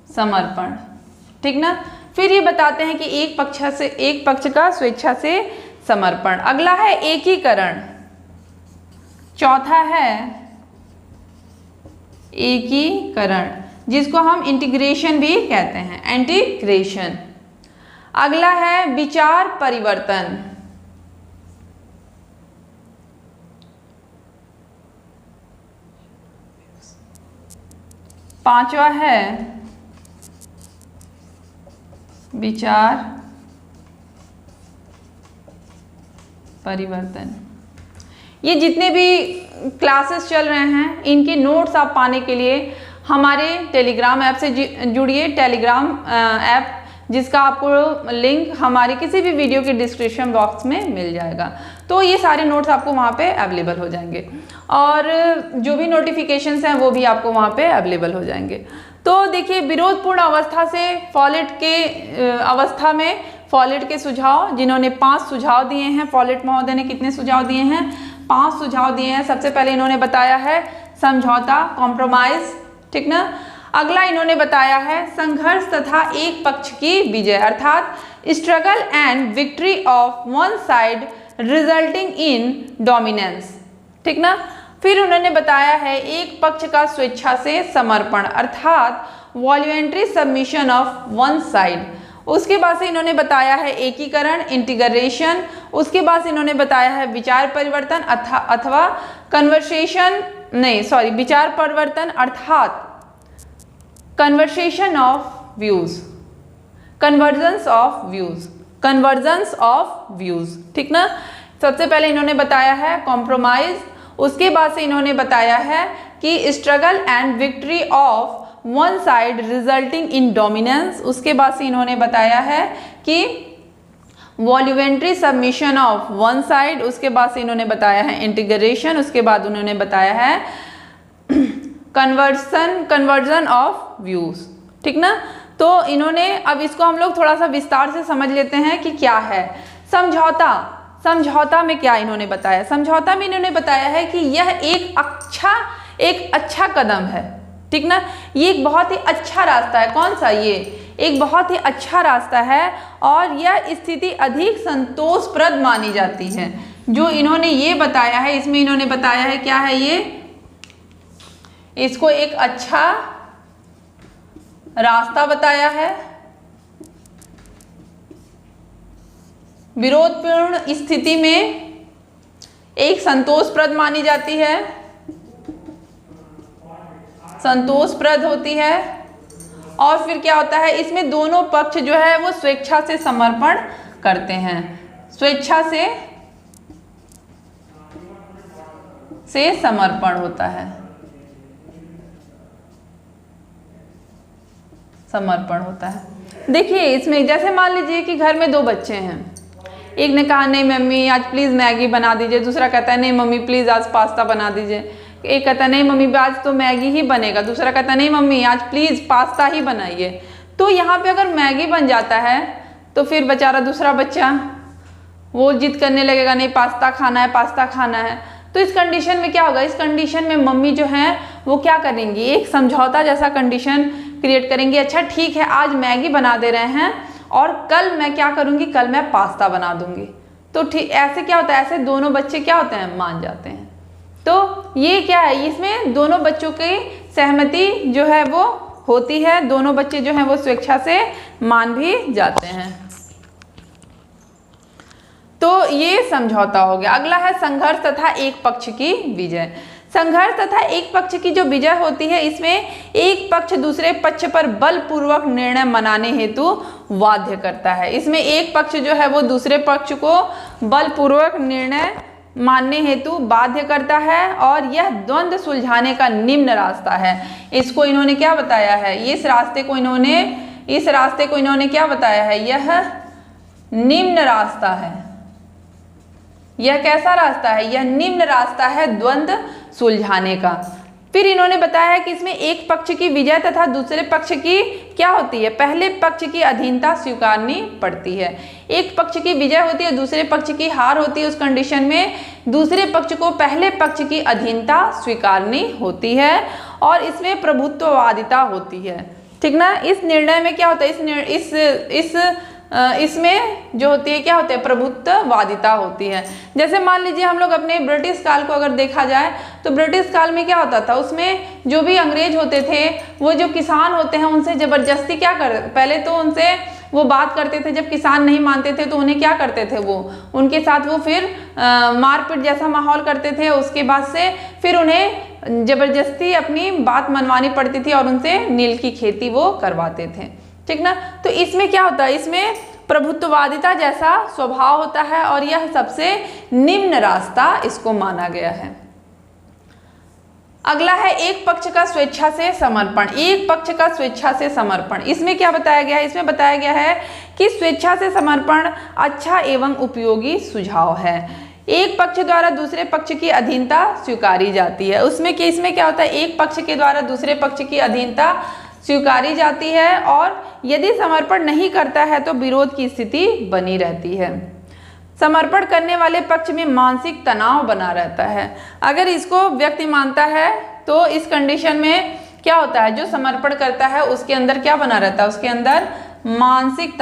Speaker 1: समर्पण, ठीक ना। फिर ये बताते हैं कि एक पक्ष का स्वेच्छा से समर्पण। अगला है एकीकरण, चौथा है एकीकरण जिसको हम इंटीग्रेशन भी कहते हैं, इंटीग्रेशन। अगला है विचार परिवर्तन, पांचवा है विचार परिवर्तन। ये जितने भी क्लासेस चल रहे हैं इनके नोट्स आप पाने के लिए हमारे टेलीग्राम ऐप से जुड़िए। टेलीग्राम ऐप जिसका आपको लिंक हमारी किसी भी वीडियो के डिस्क्रिप्शन बॉक्स में मिल जाएगा। तो ये सारे नोट्स आपको वहाँ पे अवेलेबल हो जाएंगे और जो भी नोटिफिकेशंस हैं वो भी आपको वहाँ पे अवेलेबल हो जाएंगे। तो देखिए, विरोधपूर्ण अवस्था से फॉलेट के अवस्था में फॉलेट के सुझाव, जिन्होंने 5 सुझाव दिए हैं। फॉलेट महोदय ने कितने सुझाव दिए हैं? 5 सुझाव दिए हैं। सबसे पहले इन्होंने बताया है समझौता, कॉम्प्रोमाइज, ठीक ना। अगला इन्होंने बताया है संघर्ष तथा एक पक्ष की विजय, अर्थात struggle and victory of one side resulting in dominance, ठीक ना। फिर उन्होंने बताया है एक पक्ष का स्वेच्छा से समर्पण, अर्थात voluntary submission of one side. उसके बाद से इन्होंने बताया है एकीकरण, इंटीग्रेशन। उसके बाद से इन्होंने बताया है विचार परिवर्तन अथवा विचार परिवर्तन अर्थात conversation of views, convergence of views, ठीक ना। सबसे पहले इन्होंने बताया है कॉम्प्रोमाइज। उसके बाद से इन्होंने बताया है कि struggle and victory of one side resulting in dominance. उसके बाद से इन्होंने बताया है कि voluntary submission of one side. उसके बाद से इन्होंने बताया है इंटीग्रेशन। उसके बाद उन्होंने बताया है कन्वर्जन ऑफ व्यूज, ठीक ना। तो इन्होंने, अब इसको हम लोग थोड़ा सा विस्तार से समझ लेते हैं कि क्या है समझौता। समझौता में क्या इन्होंने बताया? समझौता में इन्होंने बताया है कि यह एक अच्छा कदम है, ठीक ना। ये एक बहुत ही अच्छा रास्ता है। कौन सा? ये एक बहुत ही अच्छा रास्ता है और यह स्थिति अधिक संतोषप्रद मानी जाती है। जो इन्होंने ये बताया है, इसमें इन्होंने बताया है क्या है ये, इसको एक अच्छा रास्ता बताया है। विरोधपूर्ण स्थिति में एक संतोषप्रद मानी जाती है, संतोषप्रद होती है। और फिर क्या होता है, इसमें दोनों पक्ष जो है वो स्वेच्छा से समर्पण करते हैं, स्वेच्छा से समर्पण होता है, समर्पण होता है। देखिए, इसमें जैसे मान लीजिए कि घर में 2 बच्चे हैं। एक ने कहा नहीं मम्मी आज प्लीज़ मैगी बना दीजिए, दूसरा कहता है नहीं मम्मी प्लीज़ आज पास्ता बना दीजिए। एक कहता है नहीं मम्मी आज तो मैगी ही बनेगा, दूसरा कहता है नहीं मम्मी आज प्लीज़ पास्ता ही बनाइए। तो यहाँ पे अगर मैगी बन जाता है तो फिर बेचारा दूसरा बच्चा वो जिद करने लगेगा नहीं पास्ता खाना है, पास्ता खाना है। तो इस कंडीशन में क्या होगा, इस कंडीशन में मम्मी जो है वो क्या करेंगी, एक समझौता जैसा कंडीशन क्रिएट करेंगी। अच्छा ठीक है, आज मैगी बना दे रहे हैं और कल मैं क्या करूँगी, कल मैं पास्ता बना दूँगी। तो ठीक ऐसे क्या होता है, ऐसे दोनों बच्चे क्या होते हैं, मान जाते हैं। तो ये क्या है, इसमें दोनों बच्चों की सहमति जो है वो होती है, दोनों बच्चे जो हैं वो स्वेच्छा से मान भी जाते हैं। तो ये समझौता हो गया। अगला है संघर्ष तथा एक पक्ष की विजय। संघर्ष तथा एक पक्ष की जो विजय होती है, इसमें एक पक्ष दूसरे पक्ष पर बलपूर्वक निर्णय मनाने हेतु बाध्य करता है। इसमें एक पक्ष जो है वो दूसरे पक्ष को बलपूर्वक निर्णय मानने हेतु बाध्य करता है और यह द्वंद्व सुलझाने का निम्न रास्ता है। इसको इन्होंने क्या बताया है, इस रास्ते को इन्होंने क्या बताया है, यह निम्न रास्ता है। यह कैसा रास्ता है, यह निम्न रास्ता है द्वंद्व सुलझाने का। फिर इन्होंने बताया है कि इसमें एक पक्ष की विजय तथा दूसरे पक्ष की क्या होती है, पहले पक्ष की अधीनता स्वीकारनी पड़ती है। एक पक्ष की विजय होती है, दूसरे पक्ष की हार होती है। उस कंडीशन में दूसरे पक्ष को पहले पक्ष की अधीनता स्वीकारनी होती है और इसमें प्रभुत्ववादिता होती है, ठीक ना। इस निर्णय में क्या होता है, इसमें जो होती है क्या होता है, प्रभुत्ववादिता होती है। जैसे मान लीजिए हम लोग अपने ब्रिटिश काल को अगर देखा जाए तो ब्रिटिश काल में क्या होता था, उसमें जो भी अंग्रेज होते थे वो जो किसान होते हैं उनसे जबरदस्ती क्या पहले तो उनसे वो बात करते थे। जब किसान नहीं मानते थे तो उन्हें क्या करते थे, वो उनके साथ वो फिर मारपीट जैसा माहौल करते थे। उसके बाद से फिर उन्हें जबरदस्ती अपनी बात मनवानी पड़ती थी और उनसे नील की खेती वो करवाते थे, ठीक ना। तो इसमें क्या होता है, इसमें प्रभुत्ववादिता जैसा स्वभाव होता है और यह सबसे निम्न रास्ता इसको माना गया है। अगला है एक पक्ष का स्वेच्छा से समर्पण। एक पक्ष का स्वेच्छा से समर्पण, इसमें क्या बताया गया है? इसमें बताया गया है कि स्वेच्छा से समर्पण अच्छा एवं उपयोगी सुझाव है। एक पक्ष द्वारा दूसरे पक्ष की अधीनता स्वीकारी जाती है। उसमें कि इसमें क्या होता है? एक पक्ष के द्वारा दूसरे पक्ष की अधीनता स्वीकारी जाती है और यदि समर्पण नहीं करता है तो विरोध की स्थिति बनी रहती है। समर्पण करने वाले पक्ष में मानसिक तनाव बना रहता है। अगर इसको व्यक्ति मानता है तो इस कंडीशन में क्या होता है? जो समर्पण करता है उसके अंदर क्या बना रहता है? उसके अंदर मानसिक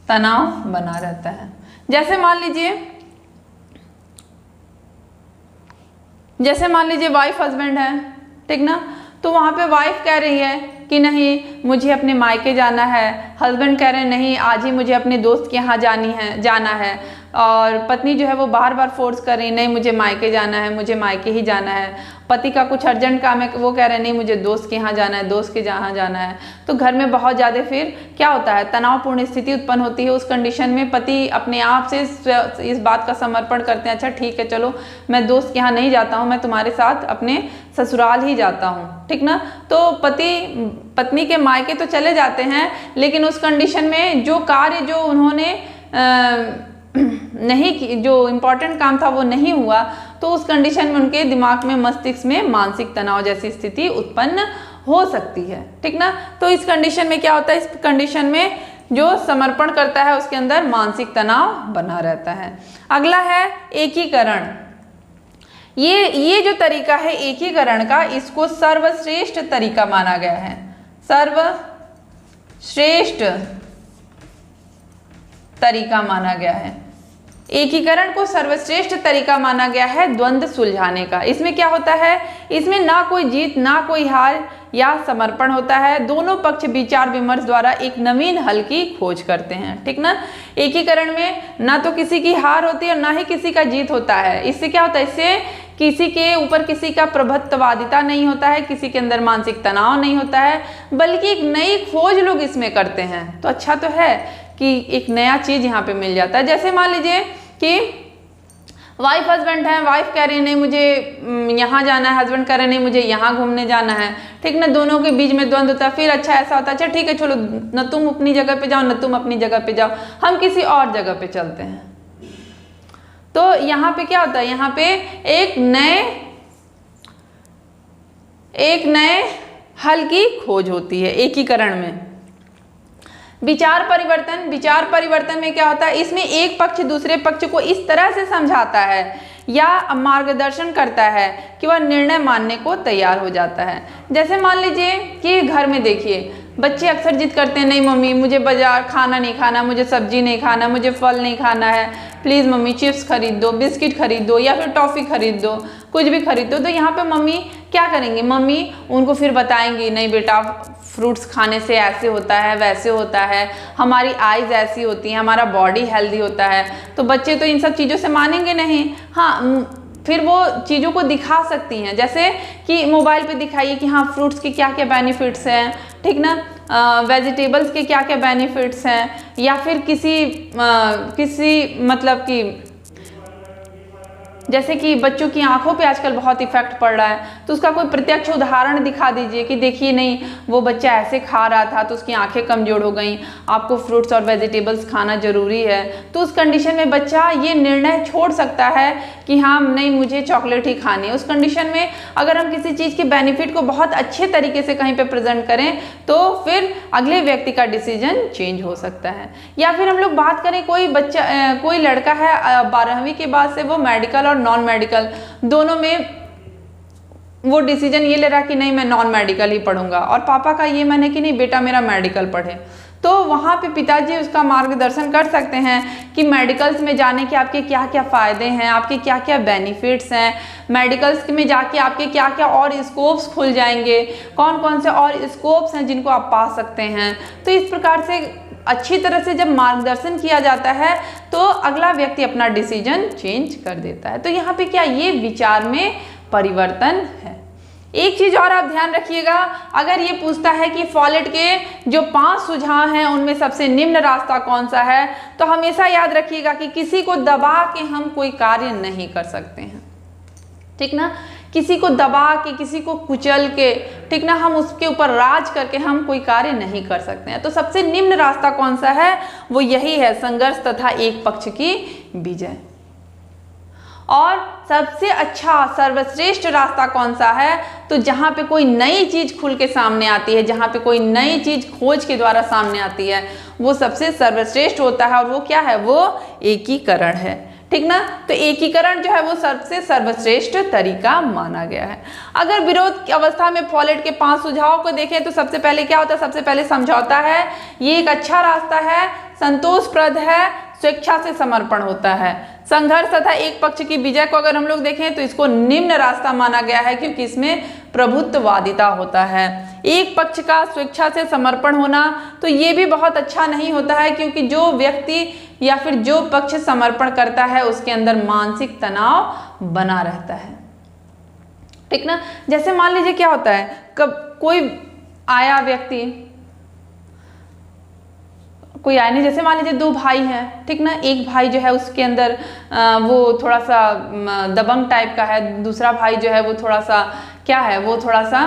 Speaker 1: तनाव बना रहता है। जैसे मान लीजिए वाइफ हस्बैंड है, ठीक ना, तो वहाँ पे वाइफ कह रही है कि नहीं मुझे अपने मायके जाना है, हस्बैंड कह रहे हैं नहीं आज ही मुझे अपने दोस्त के यहाँ जाना है, और पत्नी जो है वो बार बार फोर्स कर रही है नहीं मुझे मायके जाना है, मुझे मायके ही जाना है। पति का कुछ अर्जेंट काम है, वो कह रहे हैं नहीं मुझे दोस्त के यहाँ जाना है, दोस्त के जहाँ जाना है। तो घर में बहुत ज़्यादा फिर क्या होता है? तनावपूर्ण स्थिति उत्पन्न होती है। उस कंडीशन में पति अपने आप से इस बात का समर्पण करते हैं, अच्छा ठीक है चलो मैं दोस्त के यहाँ नहीं जाता हूँ, मैं तुम्हारे साथ अपने ससुराल ही जाता हूँ, ठीक ना। तो पत्नी के मायके तो चले जाते हैं, लेकिन उस कंडीशन में जो कार्य जो उन्होंने नहीं की, जो इम्पोर्टेंट काम था वो नहीं हुआ, तो उस कंडीशन में उनके दिमाग में, मस्तिष्क में मानसिक तनाव जैसी स्थिति उत्पन्न हो सकती है, ठीक ना। तो इस कंडीशन में क्या होता है? इस कंडीशन में जो समर्पण करता है उसके अंदर मानसिक तनाव बना रहता है। अगला है एकीकरण। ये जो तरीका है एकीकरण का, इसको सर्वश्रेष्ठ तरीका माना गया है। सर्वश्रेष्ठ तरीका माना गया है। एकीकरण को सर्वश्रेष्ठ तरीका माना गया है द्वंद्व सुलझाने का। इसमें क्या होता है? इसमें ना कोई जीत ना कोई हार या समर्पण होता है, दोनों पक्ष विचार विमर्श द्वारा एक नवीन हल की खोज करते हैं, ठीक ना। एकीकरण में ना तो किसी की हार होती है और ना ही किसी का जीत होता है। इससे क्या होता है? इससे किसी के ऊपर किसी का प्रभुत्ववादिता नहीं होता है, किसी के अंदर मानसिक तनाव नहीं होता है, बल्कि एक नई खोज लोग इसमें करते हैं। तो अच्छा तो है कि एक नया चीज यहाँ पे मिल जाता है। जैसे मान लीजिए कि वाइफ हस्बैंड है, वाइफ कह रही है नहीं मुझे यहाँ जाना है, हस्बैंड कह रहे नहीं मुझे यहाँ घूमने जाना है, ठीक ना। दोनों के बीच में द्वंद्व होता है। फिर अच्छा ऐसा होता है अच्छा ठीक है चलो न तुम अपनी जगह पे जाओ न तुम अपनी जगह पे जाओ, हम किसी और जगह पे चलते हैं। तो यहाँ पे क्या होता है? यहाँ पे एक नए हल की खोज होती है एकीकरण में। विचार परिवर्तन में क्या होता है? इसमें एक पक्ष दूसरे पक्ष को इस तरह से समझाता है या मार्गदर्शन करता है कि वह निर्णय मानने को तैयार हो जाता है। जैसे मान लीजिए कि घर में देखिए बच्चे अक्सर जिद करते हैं नहीं मम्मी मुझे बाजार खाना नहीं खाना, मुझे सब्जी नहीं खाना, मुझे फल नहीं खाना है, प्लीज़ मम्मी चिप्स खरीद दो, बिस्किट खरीद दो या फिर टॉफ़ी खरीद दो, कुछ भी खरीद दो। तो यहाँ पे मम्मी क्या करेंगे? मम्मी उनको फिर बताएंगी नहीं बेटा फ्रूट्स खाने से ऐसे होता है वैसे होता है, हमारी आइज़ ऐसी होती हैं, हमारा बॉडी हेल्दी होता है। तो बच्चे तो इन सब चीज़ों से मानेंगे नहीं। हाँ फिर वो चीज़ों को दिखा सकती हैं, जैसे कि मोबाइल पे दिखाइए कि हाँ फ्रूट्स के क्या क्या बेनिफिट्स हैं, ठीक ना, वेजिटेबल्स के क्या क्या बेनिफिट्स हैं, या फिर किसी मतलब कि जैसे कि बच्चों की आंखों पे आजकल बहुत इफेक्ट पड़ रहा है, तो उसका कोई प्रत्यक्ष उदाहरण दिखा दीजिए कि देखिए नहीं वो बच्चा ऐसे खा रहा था तो उसकी आंखें कमजोर हो गई, आपको फ्रूट्स और वेजिटेबल्स खाना जरूरी है। तो उस कंडीशन में बच्चा ये निर्णय छोड़ सकता है कि हाँ नहीं मुझे चॉकलेट ही खानी है। उस कंडीशन में अगर हम किसी चीज़ के बेनिफिट को बहुत अच्छे तरीके से कहीं पर प्रेजेंट करें तो फिर अगले व्यक्ति का डिसीजन चेंज हो सकता है। या फिर हम लोग बात करें कोई लड़का है 12वीं के बाद से वो मेडिकल और नॉन मेडिकल दोनों में वो डिसीजन ये ले रहा कि नहीं मैं नॉन मेडिकल ही पढ़ूंगा, और पापा का ये मन है कि नहीं बेटा मेरा मेडिकल पढ़े। तो वहाँ पे पिताजी उसका मार्गदर्शन कर सकते हैं कि मेडिकल्स में जाने के आपके क्या क्या फ़ायदे हैं, आपके क्या क्या बेनिफिट्स हैं, मेडिकल्स में जाके आपके क्या क्या और स्कोप्स खुल जाएंगे, कौन कौन से और स्कोप्स हैं जिनको आप पा सकते हैं। तो इस प्रकार से अच्छी तरह से जब मार्गदर्शन किया जाता है तो अगला व्यक्ति अपना डिसीजन चेंज कर देता है। तो यहाँ पे क्या ये विचार में परिवर्तन है। एक चीज और आप ध्यान रखिएगा, अगर ये पूछता है कि फॉलेट के जो 5 सुझाव हैं उनमें सबसे निम्न रास्ता कौन सा है, तो हमेशा याद रखिएगा कि किसी को दबा के हम कोई कार्य नहीं कर सकते हैं, ठीक ना। किसी को दबा के, किसी को कुचल के, ठीक ना, हम उसके ऊपर राज करके हम कोई कार्य नहीं कर सकते हैं। तो सबसे निम्न रास्ता कौन सा है, वो यही है, संघर्ष तथा एक पक्ष की विजय। और सबसे अच्छा सर्वश्रेष्ठ रास्ता कौन सा है, तो जहाँ पे कोई नई चीज खुल के सामने आती है, जहाँ पे कोई नई चीज खोज के द्वारा सामने आती है, वो सबसे सर्वश्रेष्ठ होता है। और वो क्या है, वो एकीकरण है, ठीक ना। तो एकीकरण जो है वो सबसे सर्वश्रेष्ठ तरीका माना गया है। अगर विरोध की अवस्था में फॉलेट के 5 सुझावों को देखें तो सबसे पहले क्या होता है, सबसे पहले समझौता है, ये एक अच्छा रास्ता है, संतोषप्रद है, स्वेच्छा से समर्पण होता है। संघर्ष तथा एक पक्ष की विजय को अगर हम लोग देखें तो इसको निम्न रास्ता माना गया है, क्योंकि इसमें प्रभुत्ववादिता होता है। एक पक्ष का स्वेच्छा से समर्पण होना तो ये भी बहुत अच्छा नहीं होता है, क्योंकि जो व्यक्ति या फिर जो पक्ष समर्पण करता है उसके अंदर मानसिक तनाव बना रहता है, ठीक ना। जैसे मान लीजिए क्या होता है, कब कोई आया व्यक्ति, कोई आया नहीं, जैसे मान लीजिए 2 भाई हैं, ठीक ना। एक भाई जो है उसके अंदर वो थोड़ा सा दबंग टाइप का है, दूसरा भाई जो है वो थोड़ा सा क्या है, वो थोड़ा सा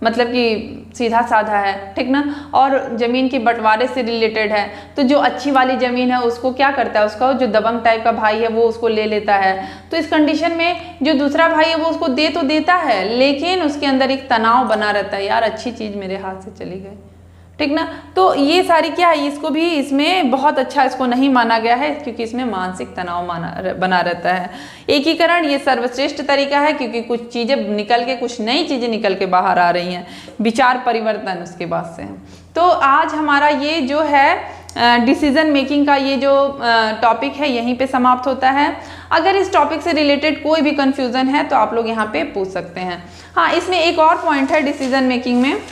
Speaker 1: मतलब कि सीधा साधा है, ठीक ना। और ज़मीन के बंटवारे से रिलेटेड है, तो जो अच्छी वाली ज़मीन है उसको क्या करता है, उसका जो दबंग टाइप का भाई है वो उसको ले लेता है। तो इस कंडीशन में जो दूसरा भाई है वो उसको दे तो देता है, लेकिन उसके अंदर एक तनाव बना रहता है, यार अच्छी चीज़ मेरे हाथ से चली गई, ठीक ना। तो ये सारी क्या है, इसको भी इसमें बहुत अच्छा इसको नहीं माना गया है, क्योंकि इसमें मानसिक तनाव बना रहता है। एकीकरण ये सर्वश्रेष्ठ तरीका है, क्योंकि कुछ चीज़ें निकल के, कुछ नई चीज़ें निकल के बाहर आ रही हैं, विचार परिवर्तन उसके बाद से। तो आज हमारा ये जो है डिसीजन मेकिंग का ये जो टॉपिक है यहीं पे समाप्त होता है। अगर इस टॉपिक से रिलेटेड कोई भी कन्फ्यूज़न है तो आप लोग यहाँ पे पूछ सकते हैं। हाँ, इसमें एक और पॉइंट है डिसीजन मेकिंग में,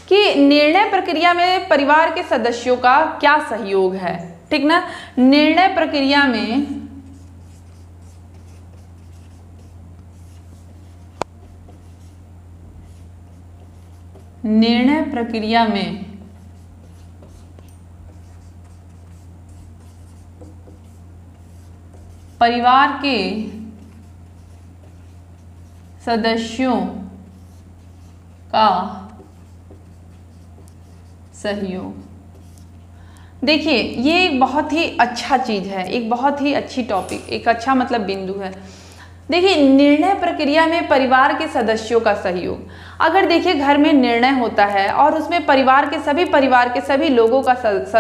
Speaker 1: कि निर्णय प्रक्रिया में परिवार के सदस्यों का क्या सहयोग है, ठीक ना। निर्णय प्रक्रिया में परिवार के सदस्यों का सहयोग, देखिए ये एक बहुत ही अच्छा चीज़ है, एक बहुत ही अच्छी टॉपिक, एक अच्छा मतलब बिंदु है। देखिए निर्णय प्रक्रिया में परिवार के सदस्यों का सहयोग, अगर देखिए घर में निर्णय होता है और उसमें परिवार के सभी लोगों का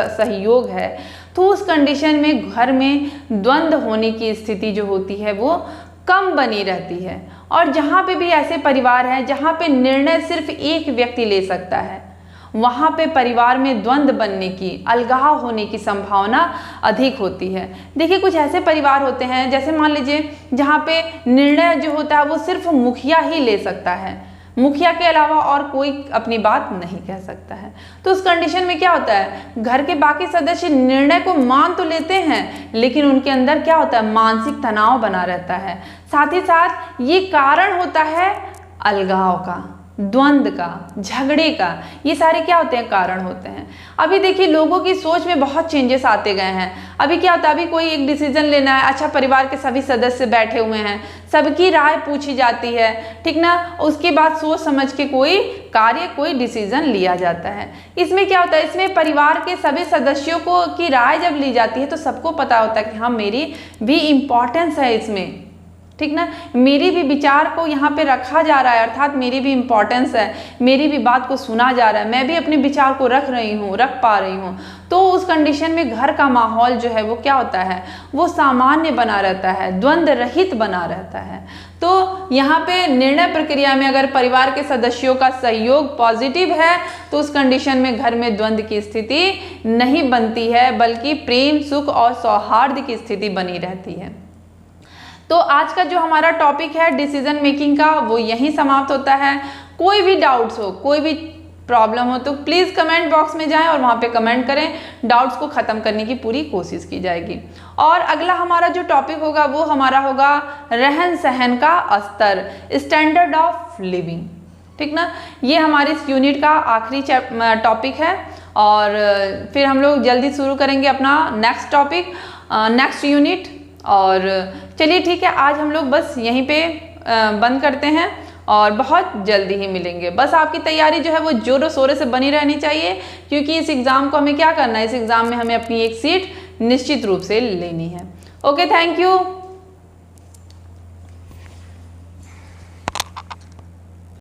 Speaker 1: सहयोग है, तो उस कंडीशन में घर में द्वंद्व होने की स्थिति जो होती है वो कम बनी रहती है। और जहाँ पे भी ऐसे परिवार हैं जहाँ पे निर्णय सिर्फ एक व्यक्ति ले सकता है, वहाँ पे परिवार में द्वंद्व बनने की, अलगाव होने की संभावना अधिक होती है। देखिए कुछ ऐसे परिवार होते हैं, जैसे मान लीजिए जहाँ पे निर्णय जो होता है वो सिर्फ मुखिया ही ले सकता है, मुखिया के अलावा और कोई अपनी बात नहीं कह सकता है। तो उस कंडीशन में क्या होता है, घर के बाकी सदस्य निर्णय को मान तो लेते हैं, लेकिन उनके अंदर क्या होता है, मानसिक तनाव बना रहता है। साथ ही साथ ये कारण होता है अलगाव का, द्वंद्व का, झगड़े का, ये सारे क्या होते हैं, कारण होते हैं। अभी देखिए लोगों की सोच में बहुत चेंजेस आते गए हैं। अभी क्या होता है, अभी कोई एक डिसीजन लेना है, अच्छा परिवार के सभी सदस्य बैठे हुए हैं, सबकी राय पूछी जाती है, ठीक ना, उसके बाद सोच समझ के कोई कार्य, कोई डिसीजन लिया जाता है। इसमें क्या होता है, इसमें परिवार के सभी सदस्यों को की राय जब ली जाती है तो सबको पता होता है कि हाँ मेरी भी इम्पोर्टेंस है इसमें, ठीक ना, मेरी भी विचार को यहाँ पे रखा जा रहा है, अर्थात मेरी भी इम्पोर्टेंस है, मेरी भी बात को सुना जा रहा है, मैं भी अपने विचार को रख पा रही हूँ। तो उस कंडीशन में घर का माहौल जो है वो क्या होता है, वो सामान्य बना रहता है, द्वंद्व रहित बना रहता है। तो यहाँ पे निर्णय प्रक्रिया में अगर परिवार के सदस्यों का सहयोग पॉजिटिव है तो उस कंडीशन में घर में द्वंद्व की स्थिति नहीं बनती है, बल्कि प्रेम, सुख और सौहार्द की स्थिति बनी रहती है। तो आज का जो हमारा टॉपिक है डिसीजन मेकिंग का वो यहीं समाप्त होता है। कोई भी डाउट्स हो, कोई भी प्रॉब्लम हो तो प्लीज़ कमेंट बॉक्स में जाएं और वहाँ पे कमेंट करें, डाउट्स को ख़त्म करने की पूरी कोशिश की जाएगी। और अगला हमारा जो टॉपिक होगा वो हमारा होगा रहन सहन का स्तर, स्टैंडर्ड ऑफ लिविंग, ठीक ना। ये हमारे इस यूनिट का आखिरी टॉपिक है और फिर हम लोग जल्दी शुरू करेंगे अपना नेक्स्ट टॉपिक, नेक्स्ट यूनिट। और चलिए ठीक है, आज हम लोग बस यहीं पे बंद करते हैं और बहुत जल्दी ही मिलेंगे। बस आपकी तैयारी जो है वो जोरों शोरों से बनी रहनी चाहिए, क्योंकि इस एग्ज़ाम को हमें क्या करना है, इस एग्ज़ाम में हमें अपनी एक सीट निश्चित रूप से लेनी है। Okay, thank you.